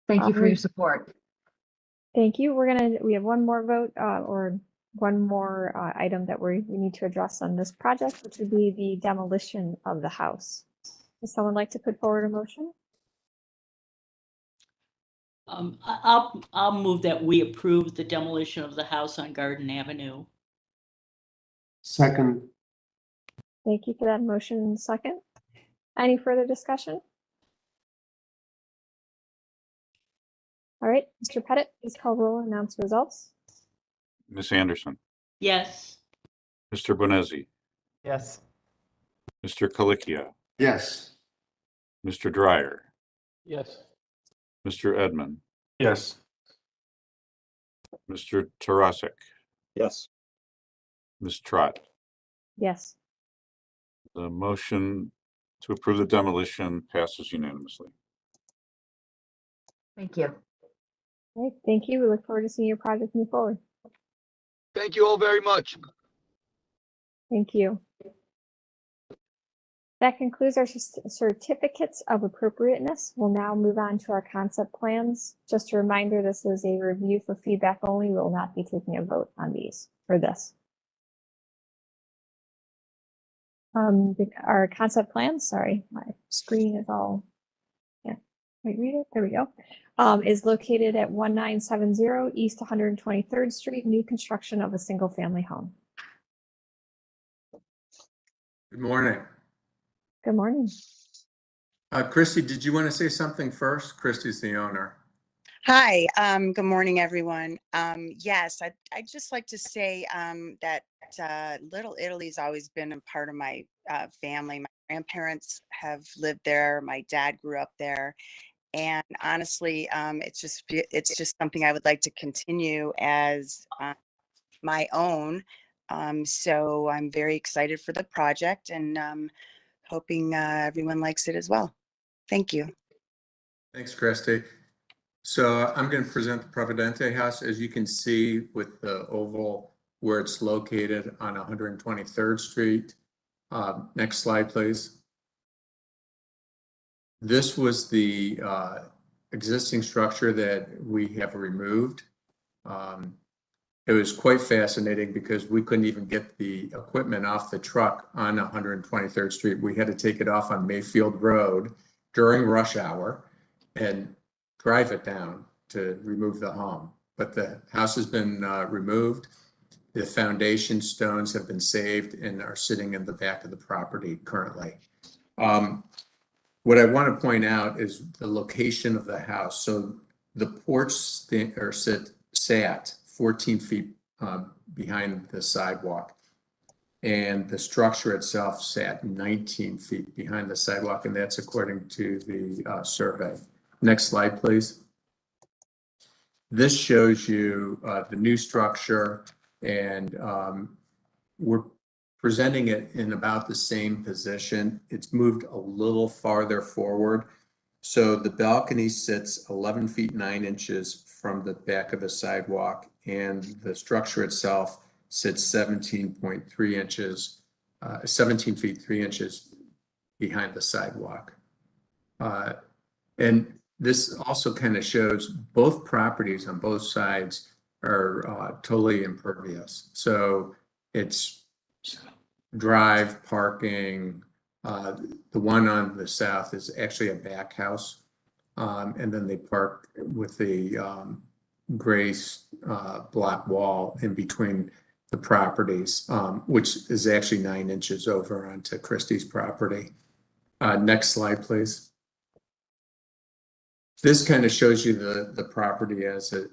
Thank you for your Um, support. Thank you. We have one more vote or one more item that we need to address on this project, which would be the demolition of the house. Would someone like to put forward a motion? I'll move that we approve the demolition of the house on Garden Avenue. Second. Thank you for that motion. Second. Any further discussion? All right, Mr. Pettit, please call roll and announce results. Ms. Anderson, Yes. Mr. Bonezzi, Yes. Mr. Colicchia, Yes. Mr. Dryer, Yes. Mr. Edmond, Yes. Mr. Tarasek, Yes. Ms. Trot. Yes. The motion to approve the demolition passes unanimously. Thank you. All right, thank you. We look forward to seeing your project move forward. Thank you all very much. Thank you. That concludes our certificates of appropriateness. We'll now move on to our concept plans. Just a reminder, this is a review for feedback only. We will not be taking a vote on these for this. Our concept plans, sorry, my screen is all, yeah, wait, read it, there we go. Is located at 1970 East 123rd Street, new construction of a single family home. Good morning. Good morning. Christy, did you want to say something first? Christy's the owner. Hi, good morning, everyone. Yes, I'd just like to say that Little Italy's always been a part of my family. My grandparents have lived there. My dad grew up there. And honestly, it's just something I would like to continue as my own. So I'm very excited for the project and hoping everyone likes it as well. Thank you. Thanks, Christy. So I'm going to present the Providente House. As you can see with the oval where it's located on 123rd Street. Next slide, please. This was the existing structure that we have removed. It was quite fascinating because we couldn't even get the equipment off the truck on 123rd Street. We had to take it off on Mayfield Road during rush hour and drive it down to remove the home. But the house has been removed. The foundation stones have been saved and are sitting in the back of the property currently. What I want to point out is the location of the house. So the porch sat 14 feet behind the sidewalk, and the structure itself sat 19 feet behind the sidewalk, and that's according to the survey. Next slide, please. This shows you the new structure, and we're presenting it in about the same position. It's moved a little farther forward. So the balcony sits 11 feet 9 inches from the back of the sidewalk, and the structure itself sits 17.3 inches, 17 feet 3 inches behind the sidewalk. And this also kind of shows both properties on both sides are totally impervious. So it's drive, parking. The one on the south is actually a back house. And then they park with the gray block wall in between the properties, which is actually 9 inches over onto Christie's property. Next slide, please. This kind of shows you the property as it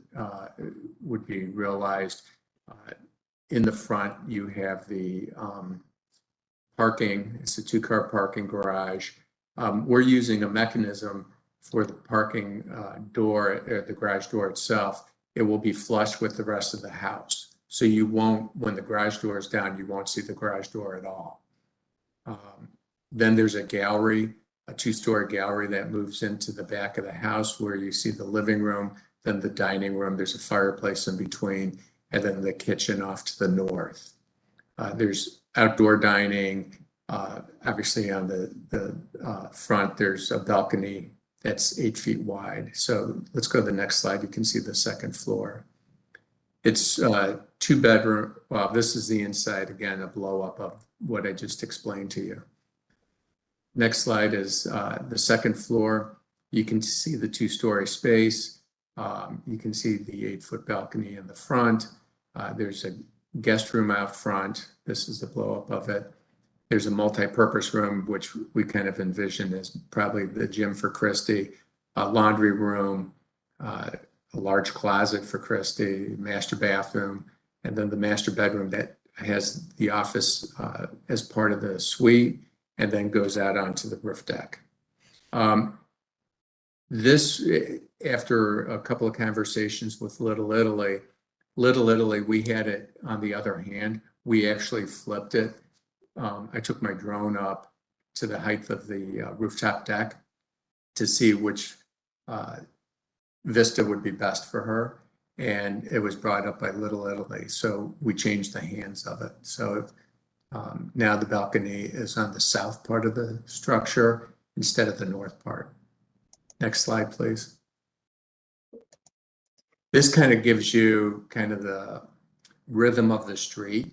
would be realized. In the front, you have the parking. It's a 2-car parking garage. We're using a mechanism for the parking door, the garage door itself. It will be flush with the rest of the house. So you won't, when the garage door is down, you won't see the garage door at all. Then there's a gallery, a 2-story gallery that moves into the back of the house where you see the living room, then the dining room. There's a fireplace in between, and then the kitchen off to the north. There's outdoor dining. Obviously on the front, there's a balcony that's 8 feet wide. So let's go to the next slide. You can see the second floor. It's 2-bedroom. Well, this is the inside, again, a blow up of what I just explained to you. Next slide is the second floor. You can see the 2-story space. You can see the 8-foot balcony in the front. There's a guest room out front. This is the blow up of it. There's a multi-purpose room, which we kind of envision as probably the gym for Christy, a laundry room, a large closet for Christy, master bathroom, and then the master bedroom that has the office as part of the suite and then goes out onto the roof deck. This, after a couple of conversations with Little Italy, we had it on the other hand. We actually flipped it. I took my drone up to the height of the rooftop deck to see which vista would be best for her. And it was brought up by Little Italy. So we changed the hands of it. So now the balcony is on the south part of the structure instead of the north part. Next slide, please. This kind of gives you kind of the rhythm of the street.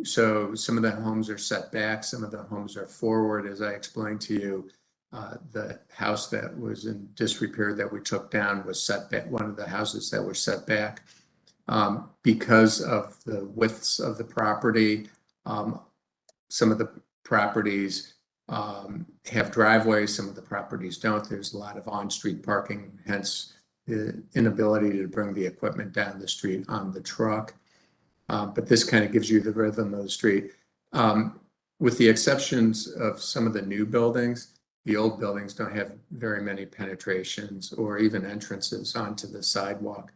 So some of the homes are set back, some of the homes are forward. As I explained to you, the house that was in disrepair that we took down was set back, one of the houses that were set back. Because of the widths of the property, some of the properties have driveways, some of the properties don't. There's a lot of on-street parking, hence the inability to bring the equipment down the street on the truck. But this kind of gives you the rhythm of the street. With the exceptions of some of the new buildings, the old buildings don't have very many penetrations or even entrances onto the sidewalk.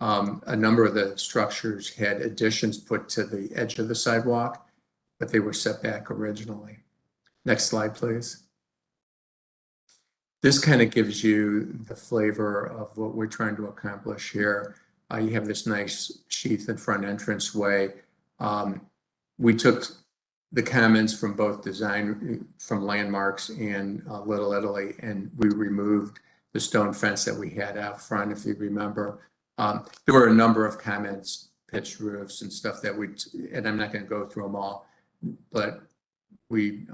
A number of the structures had additions put to the edge of the sidewalk, but they were set back originally. Next slide, please. This kind of gives you the flavor of what we're trying to accomplish here. You have this nice sheath and front entranceway. We took the comments from both design, from Landmarks and Little Italy, and we removed the stone fence that we had out front, if you remember. There were a number of comments, pitched roofs and stuff that and I'm not going to go through them all, but the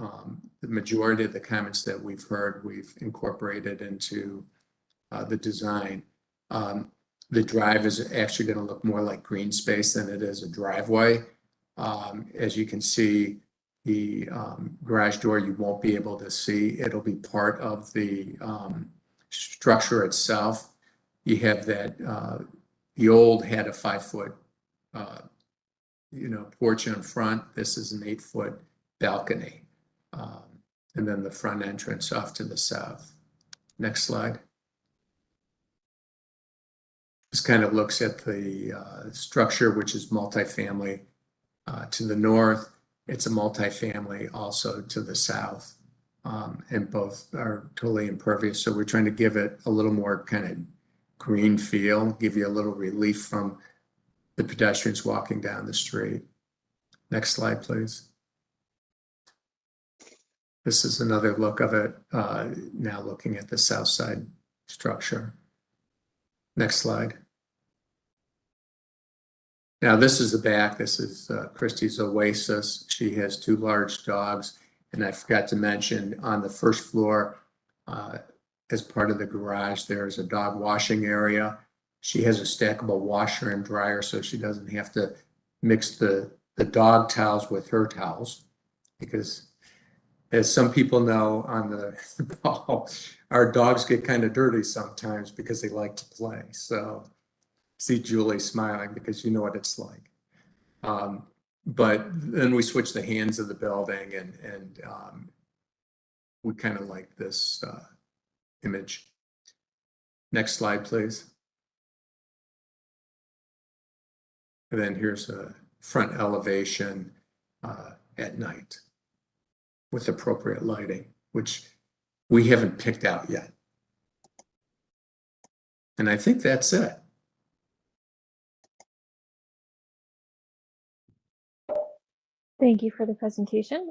majority of the comments that we've heard, we've incorporated into the design. The drive is actually going to look more like green space than it is a driveway. As you can see, the garage door you won't be able to see. It'll be part of the structure itself. You have that, the old had a 5-foot, porch in front. This is an 8-foot balcony. And then the front entrance off to the south. Next slide. This kind of looks at the structure, which is multifamily to the north. It's a multifamily also to the south, and both are totally impervious. So we're trying to give it a little more kind of green feel, give you a little relief from the pedestrians walking down the street. Next slide, please. This is another look of it, now looking at the south side structure. Next slide. Now, this is the back. This is Christie's Oasis. She has 2 large dogs. And I forgot to mention on the first floor, as part of the garage, there's a dog washing area. She has a stackable washer and dryer, so she doesn't have to mix the dog towels with her towels. Because as some people know on the ball, our dogs get kind of dirty sometimes because they like to play. So see Julie smiling because you know what it's like. But then we switch the hands of the building and we kind of like this image. Next slide, please. And then here's a front elevation at night with appropriate lighting, which we haven't picked out yet. And I think that's it. Thank you for the presentation.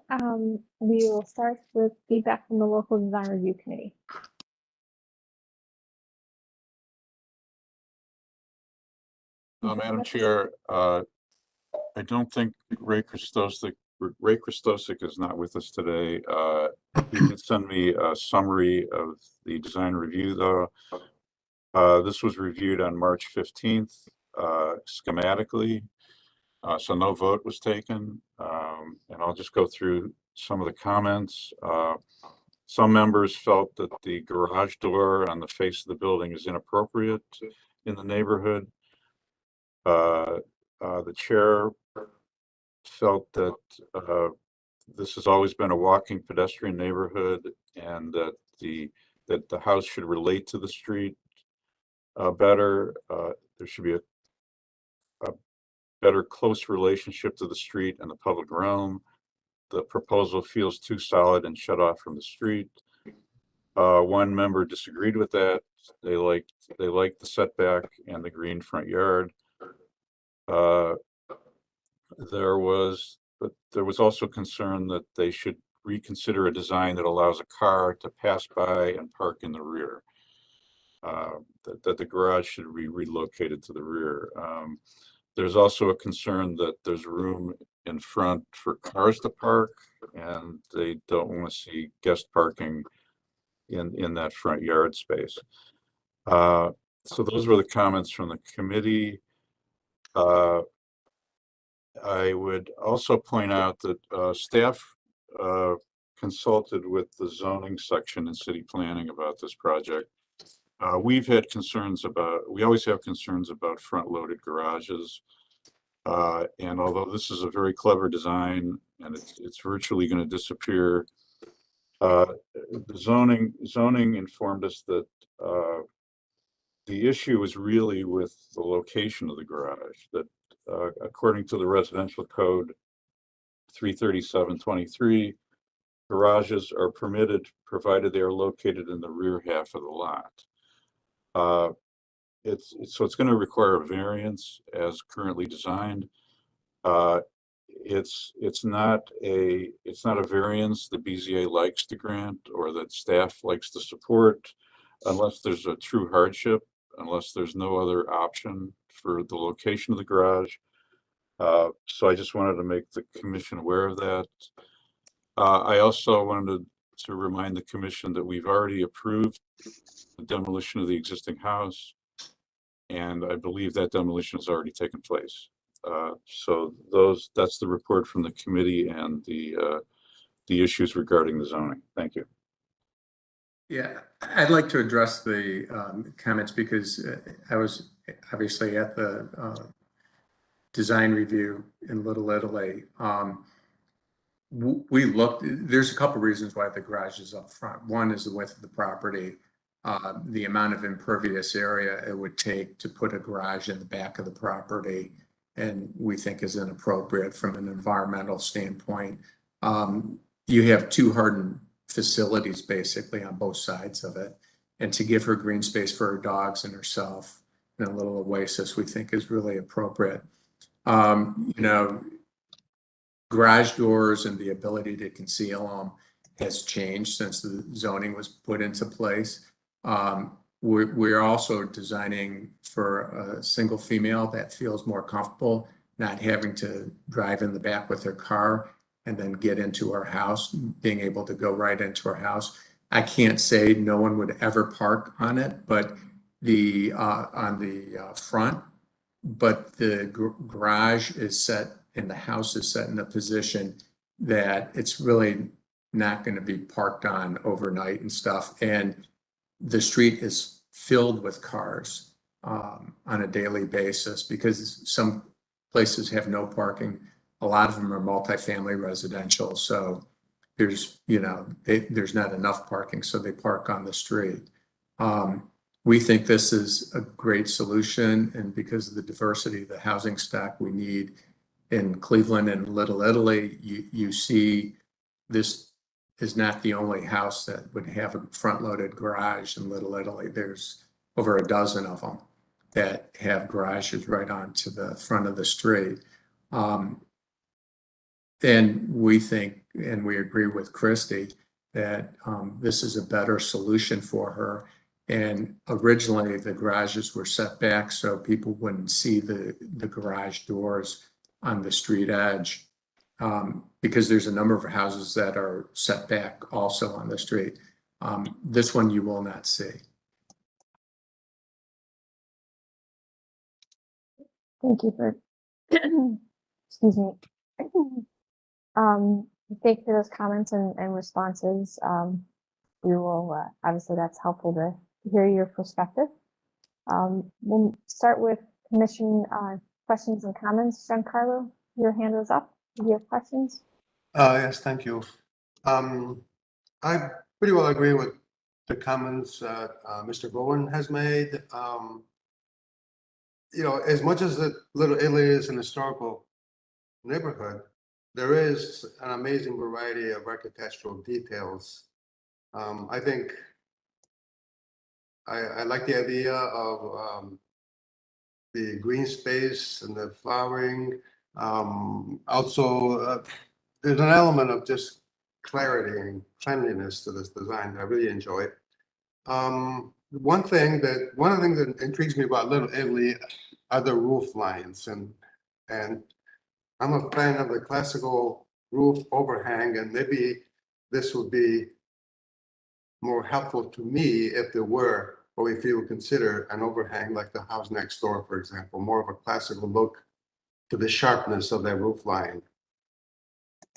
We will start with feedback from the local design review committee. Madam Chair, I don't think Ray Christosic is not with us today. He did send me a summary of the design review, though. This was reviewed on March 15th schematically, so no vote was taken. And I'll just go through some of the comments. Some members felt that the garage door on the face of the building is inappropriate in the neighborhood. The chair felt that this has always been a walking pedestrian neighborhood and that the house should relate to the street better. There should be a better close relationship to the street and the public realm. The proposal feels too solid and shut off from the street. One member disagreed with that. They liked the setback and the green front yard. There was also concern that they should reconsider a design that allows a car to pass by and park in the rear. That the garage should be relocated to the rear. There's also a concern that there's room in front for cars to park, and they don't want to see guest parking in that front yard space. So those were the comments from the committee. I would also point out that staff consulted with the zoning section in city planning about this project. We always have concerns about front-loaded garages. And although this is a very clever design and it's virtually going to disappear, the zoning informed us that the issue is really with the location of the garage, that according to the residential code 33723, garages are permitted provided they are located in the rear half of the lot. So it's going to require a variance as currently designed. It's not a variance the BZA likes to grant or that staff likes to support unless there's a true hardship, unless there's no other option for the location of the garage. So I just wanted to make the commission aware of that. I also wanted to remind the commission that we've already approved the demolition of the existing house, and I believe that demolition has already taken place. So that's the report from the committee and the issues regarding the zoning. Thank you. Yeah, I'd like to address the comments because I was obviously at the design review in Little Italy. We looked, there's a couple reasons why the garage is up front. One is the width of the property, the amount of impervious area it would take to put a garage in the back of the property, and we think is inappropriate from an environmental standpoint. You have 2 hardened facilities basically on both sides of it, and to give her green space for her dogs and herself and a little oasis we think is really appropriate. Garage doors and the ability to conceal them has changed since the zoning was put into place. We're also designing for a single female that feels more comfortable not having to drive in the back with their car and then get into our house, being able to go right into our house. I can't say no one would ever park on it, but on the front, but the garage is set and the house is set in a position that it's really not going to be parked on overnight and stuff. And the street is filled with cars on a daily basis because some places have no parking. A lot of them are multifamily residential. So there's, there's not enough parking, so they park on the street. We think this is a great solution, and because of the diversity of the housing stock we need in Cleveland and Little Italy, you see this is not the only house that would have a front-loaded garage in Little Italy. There's over a dozen of them that have garages right onto the front of the street. And we think, and we agree with Christy, that this is a better solution for her. And originally the garages were set back so people wouldn't see the garage doors on the street edge, because there's a number of houses that are set back also on the street. This one you will not see. Thank you for, excuse me. Thank you for those comments and responses. We will, obviously that's helpful to hear your perspective. We'll start with commission questions and comments. Giancarlo, your hand is up. Do you have questions? Yes, thank you. I pretty well agree with the comments Mr. Bowen has made. As much as Little Italy is an historical neighborhood, there is an amazing variety of architectural details. I think I like the idea of the green space and the flowering. Also, there's an element of just clarity and cleanliness to this design that I really enjoyed. One of the things that intrigues me about Little Italy are the roof lines, and I'm a fan of the classical roof overhang, and maybe this would be more helpful to me if there were, or if you would consider an overhang like the house next door, for example, more of a classical look to the sharpness of that roof line.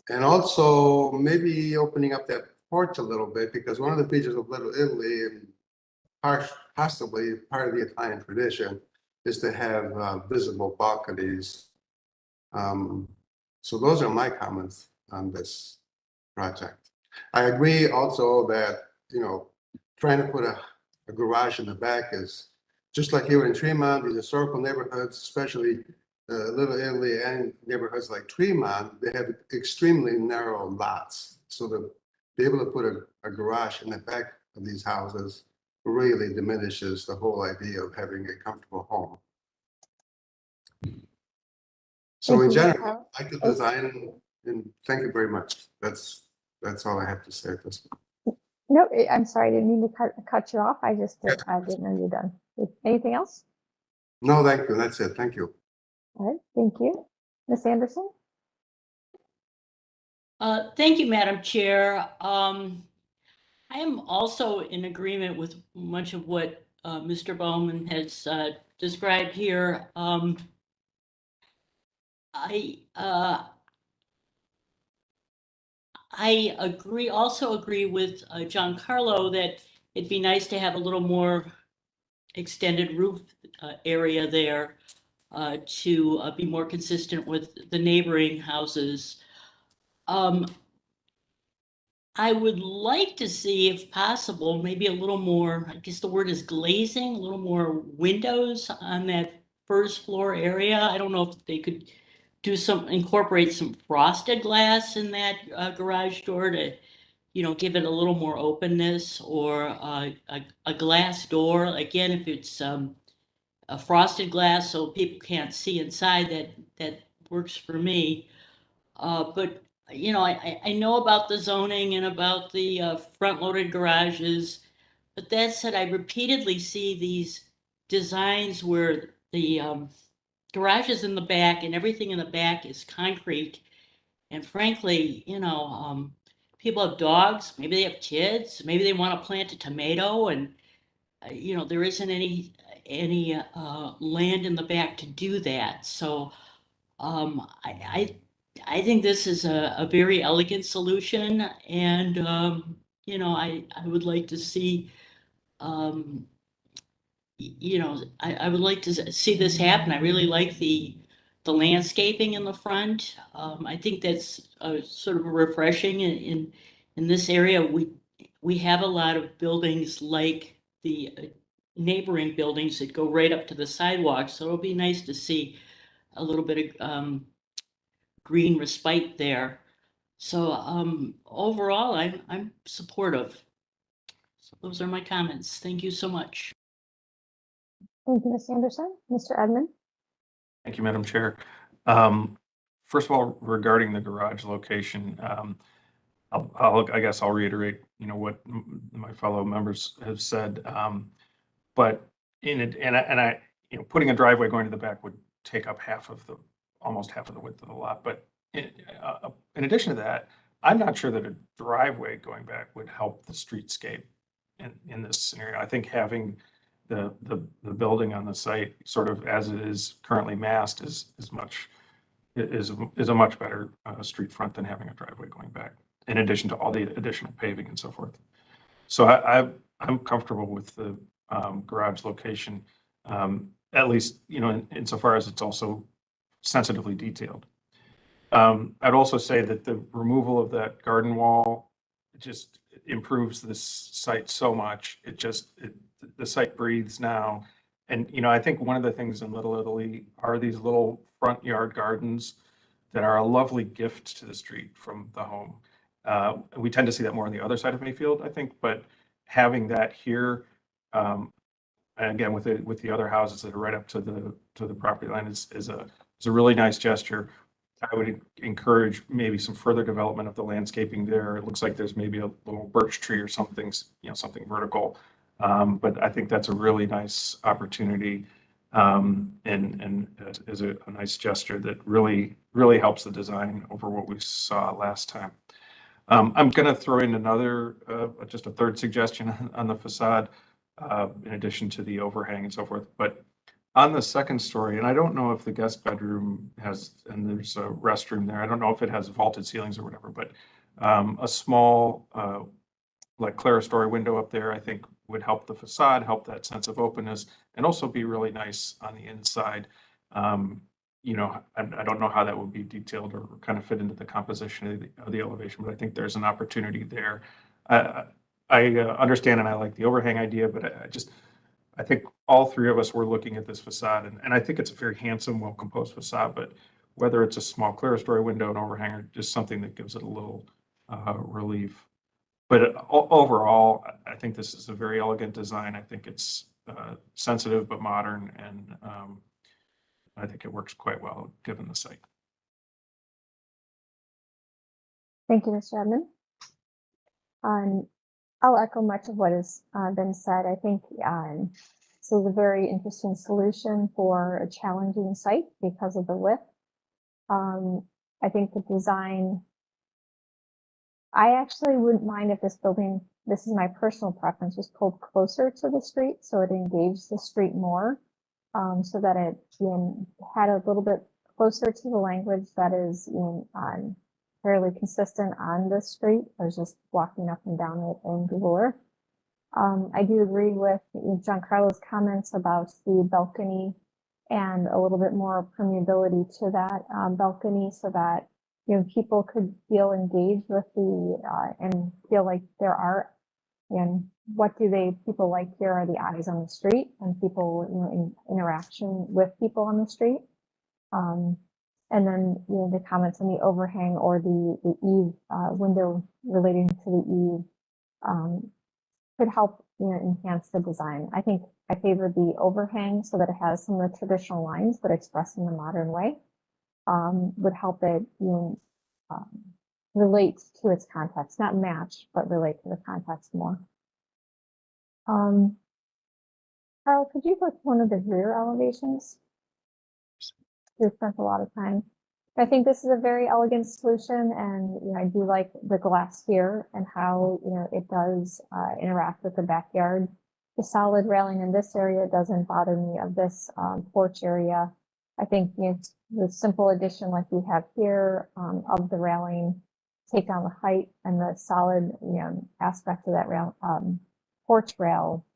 And also maybe opening up that porch a little bit, because one of the features of Little Italy, and possibly part of the Italian tradition, is to have visible balconies. So those are my comments on this project. I agree also that, trying to put a garage in the back is just like here in Tremont, these historical neighborhoods, especially Little Italy and neighborhoods like Tremont, they have extremely narrow lots. So to be able to put a garage in the back of these houses really diminishes the whole idea of having a comfortable home. So in general, I like the design, and thank you very much. That's all I have to say at this point. No, I'm sorry, I didn't mean to cut you off. I just I didn't know you're done. Anything else? No, thank you. That's it. Thank you. All right, thank you. Ms. Anderson? Thank you, Madam Chair. I am also in agreement with much of what Mr. Bowman has described here. I also agree with Giancarlo that it'd be nice to have a little more extended roof area there to be more consistent with the neighboring houses. I would like to see, if possible, maybe a little more, I guess the word is glazing, a little more windows on that first floor area. I don't know if they could incorporate some frosted glass in that garage door to, give it a little more openness, or a glass door. Again, if it's a frosted glass so people can't see inside, that works for me. But I know about the zoning and about the front-loaded garages, but that said, I repeatedly see these designs where the garage is in the back and everything in the back is concrete. And frankly, people have dogs, maybe they have kids, maybe they want to plant a tomato and, there isn't any land in the back to do that. So I think this is a very elegant solution and, I would like to see, I would like to see this happen. I really like the landscaping in the front. I think that's sort of refreshing in this area. We have a lot of buildings like the neighboring buildings that go right up to the sidewalk. So it'll be nice to see a little bit of green respite there. So overall, I'm supportive. So those are my comments. Thank you so much. Thank you, Ms. Anderson. Mr. Edmund? Thank you, Madam Chair. First of all, regarding the garage location, I guess I'll reiterate, what my fellow members have said. But putting a driveway going to the back would take up almost half of the width of the lot. But in addition to that, I'm not sure that a driveway going back would help the streetscape in this scenario. I think having the building on the site sort of as it is currently massed is a much better street front than having a driveway going back, in addition to all the additional paving and so forth. So I'm comfortable with the garage location, at least, insofar as it's also sensitively detailed. I'd also say that the removal of that garden wall just improves this site so much. The site breathes now. And, I think one of the things in Little Italy are these little front yard gardens that are a lovely gift to the street from the home. We tend to see that more on the other side of Mayfield, I think, but having that here, again, with the other houses that are right up to the property line is a really nice gesture. I would encourage maybe some further development of the landscaping there. It looks like there's maybe a little birch tree or something vertical. But I think that's a really nice opportunity, and is a nice gesture that really helps the design over what we saw last time. I'm going to throw in just a third suggestion on the facade, in addition to the overhang and so forth. But on the second story, and I don't know if the guest bedroom and there's a restroom there. I don't know if it has vaulted ceilings or whatever, but a small, like clerestory window up there, I think would help the facade, help that sense of openness, and also be really nice on the inside. I don't know how that would be detailed or kind of fit into the composition of the elevation, but I think there's an opportunity there. I understand and I like the overhang idea, but I think all three of us were looking at this facade, and I think it's a very handsome, well-composed facade, but whether it's a small clerestory window, an overhang, or just something that gives it a little relief. But overall, I think this is a very elegant design. I think it's sensitive but modern, and I think it works quite well given the site. Thank you, Mr. Edmund. I'll echo much of what has been said. I think this is a very interesting solution for a challenging site because of the width. I think the design, I actually wouldn't mind if this building, this is my personal preference, was pulled closer to the street so it engaged the street more, so that it had a little bit closer to the language that is fairly consistent on the street. I was just walking up and down it in Google Earth. I do agree with Giancarlo's comments about the balcony and a little bit more permeability to that balcony so that people could feel engaged with and feel like there are, and what do people like here are the eyes on the street and people in interaction with people on the street. And then the comments on the overhang or the eave window relating to the eave could help enhance the design. I think I favor the overhang so that it has some of the traditional lines but expressed in a modern way. Would help it relate to its context, not match, but relate to the context more. Carl, could you look at one of the rear elevations? we've spent a lot of time. I think this is a very elegant solution, and I do like the glass here and how it does interact with the backyard. The solid railing in this area doesn't bother me of this porch area. I think the simple addition like we have here of the railing, take down the height and the solid aspect of that rail porch rail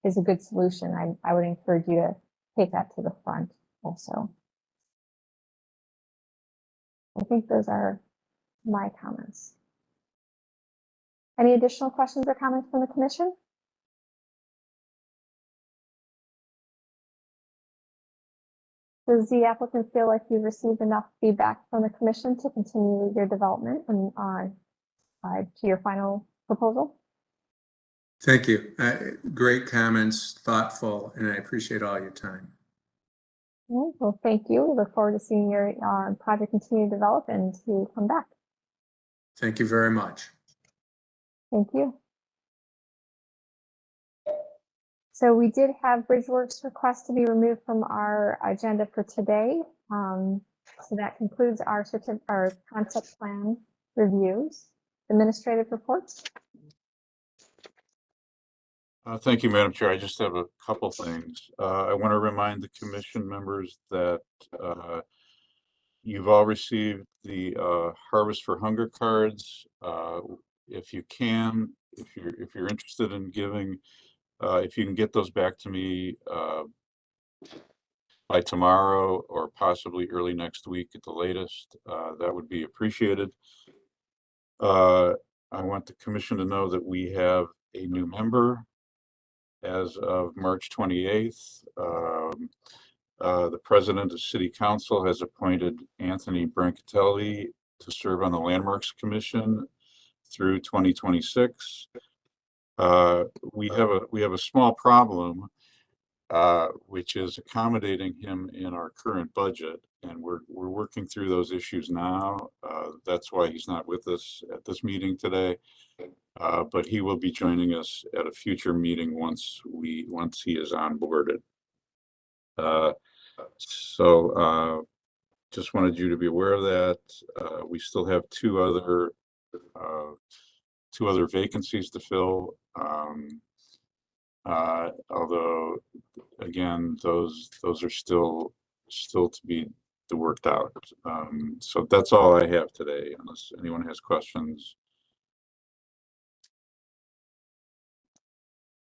is a good solution. I would encourage you to take that to the front also. I think those are my comments. Any additional questions or comments from the commission? Does the applicant feel like you've received enough feedback from the commission to continue your development and to your final proposal? Thank you. Great comments, thoughtful, and I appreciate all your time. Okay, well, thank you. We look forward to seeing your project continue to develop and to come back. Thank you very much. Thank you. So we did have Bridgeworks request to be removed from our agenda for today. So that concludes our concept plan reviews. Administrative reports. Thank you, Madam Chair. I just have a couple things. I want to remind the commission members that you've all received the Harvest for Hunger cards. If you can, if you're interested in giving, if you can get those back to me by tomorrow or possibly early next week at the latest, that would be appreciated. I want the commission to know that we have a new member as of March 28th. The president of City Council has appointed Anthony Brancatelli to serve on the Landmarks Commission through 2026. We have a small problem, which is accommodating him in our current budget, and we're working through those issues now. That's why he's not with us at this meeting today, but he will be joining us at a future meeting once he is onboarded. Just wanted you to be aware of that. We still have two other vacancies to fill. Although again, those are still to be worked out. So that's all I have today, unless anyone has questions.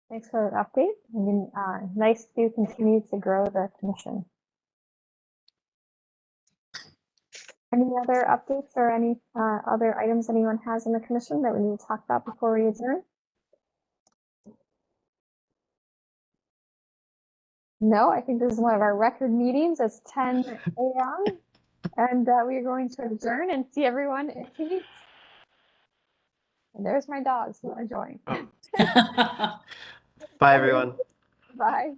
Thanks for the update. And nice to continue to grow the commission. Any other updates or any other items anyone has in the commission that we need to talk about before we adjourn? No, I think this is one of our record meetings. It's 10 a.m. and we are going to adjourn and see everyone in 2 weeks. And there's my dogs who are joining. Bye, everyone. Bye.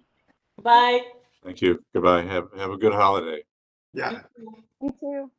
Bye. Thank you. Goodbye. Have a good holiday. Yeah. You too.